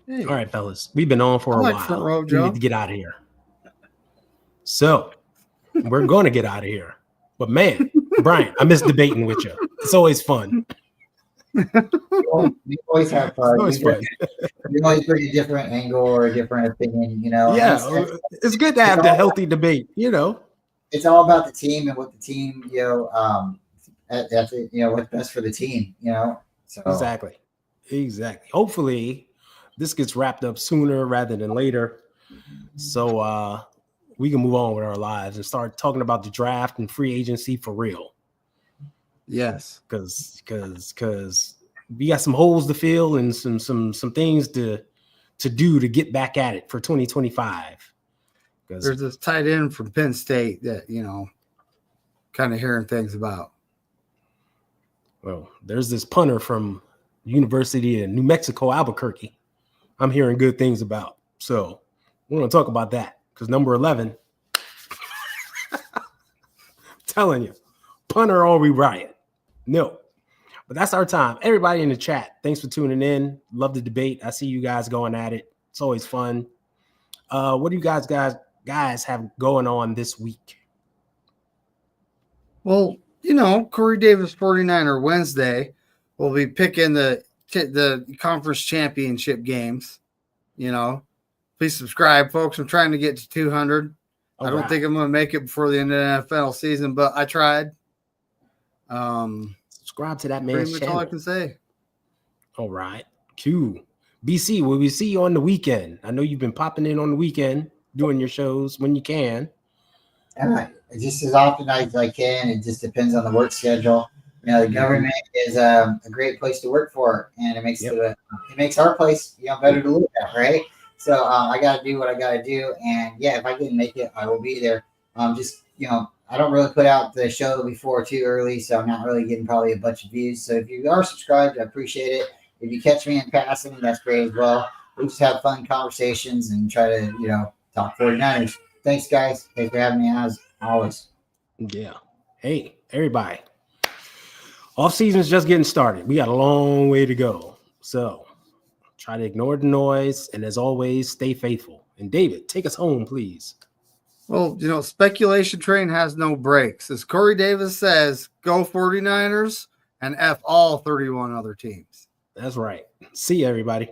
[SPEAKER 1] Hey. All right, fellas, we've been on for a while. We need to get out of here. So we're going to get out of here. But man, Brian, I miss debating with you. It's always fun.
[SPEAKER 3] We always have fun. You always bring a different angle or a different opinion,
[SPEAKER 1] Yeah, it's good to have the healthy debate,
[SPEAKER 3] It's all about the team and what the team, what's best for the team, So
[SPEAKER 1] Exactly. Hopefully this gets wrapped up sooner rather than later, so we can move on with our lives and start talking about the draft and free agency for real.
[SPEAKER 2] Yes,
[SPEAKER 1] because we got some holes to fill and some things to do to get back at it for 2025.
[SPEAKER 2] There's this tight end from Penn State that kind of hearing things about.
[SPEAKER 1] Well, there's this punter from University of New Mexico, Albuquerque. I'm hearing good things about. So we're going to talk about that because number 11, telling you, punter or we riot. No, but that's our time. Everybody in the chat, thanks for tuning in. Love the debate. I see you guys going at it. It's always fun. What do you guys have going on this week?
[SPEAKER 2] Well, Corey Davis 49er Wednesday will be picking the conference championship games. Please subscribe, folks. I'm trying to get to 200. I don't think I'm going to make it before the end of the NFL season, but I tried.
[SPEAKER 1] Subscribe to that man's channel.
[SPEAKER 2] Pretty much all I can say.
[SPEAKER 1] All right. Q. BC, will we see you on the weekend? I know you've been popping in on the weekend, doing your shows when you can.
[SPEAKER 3] Just as often as I can. It just depends on the work schedule. The government is a great place to work for, and it makes our place better to live at, right? So I got to do what I got to do, and if I didn't make it, I will be there. I don't really put out the show before too early, so I'm not really getting probably a bunch of views. So if you are subscribed, I appreciate it. If you catch me in passing, that's great as well. we just have fun conversations and try to, talk 49ers. Thanks, guys. Thanks for having me as always.
[SPEAKER 1] Yeah. Hey, everybody. Off season's just getting started. We got a long way to go. So try to ignore the noise. And as always, stay faithful. And David, take us home, please.
[SPEAKER 2] Well, speculation train has no brakes. As Corey Davis says, go 49ers and F all 31 other teams.
[SPEAKER 1] That's right. See you, everybody.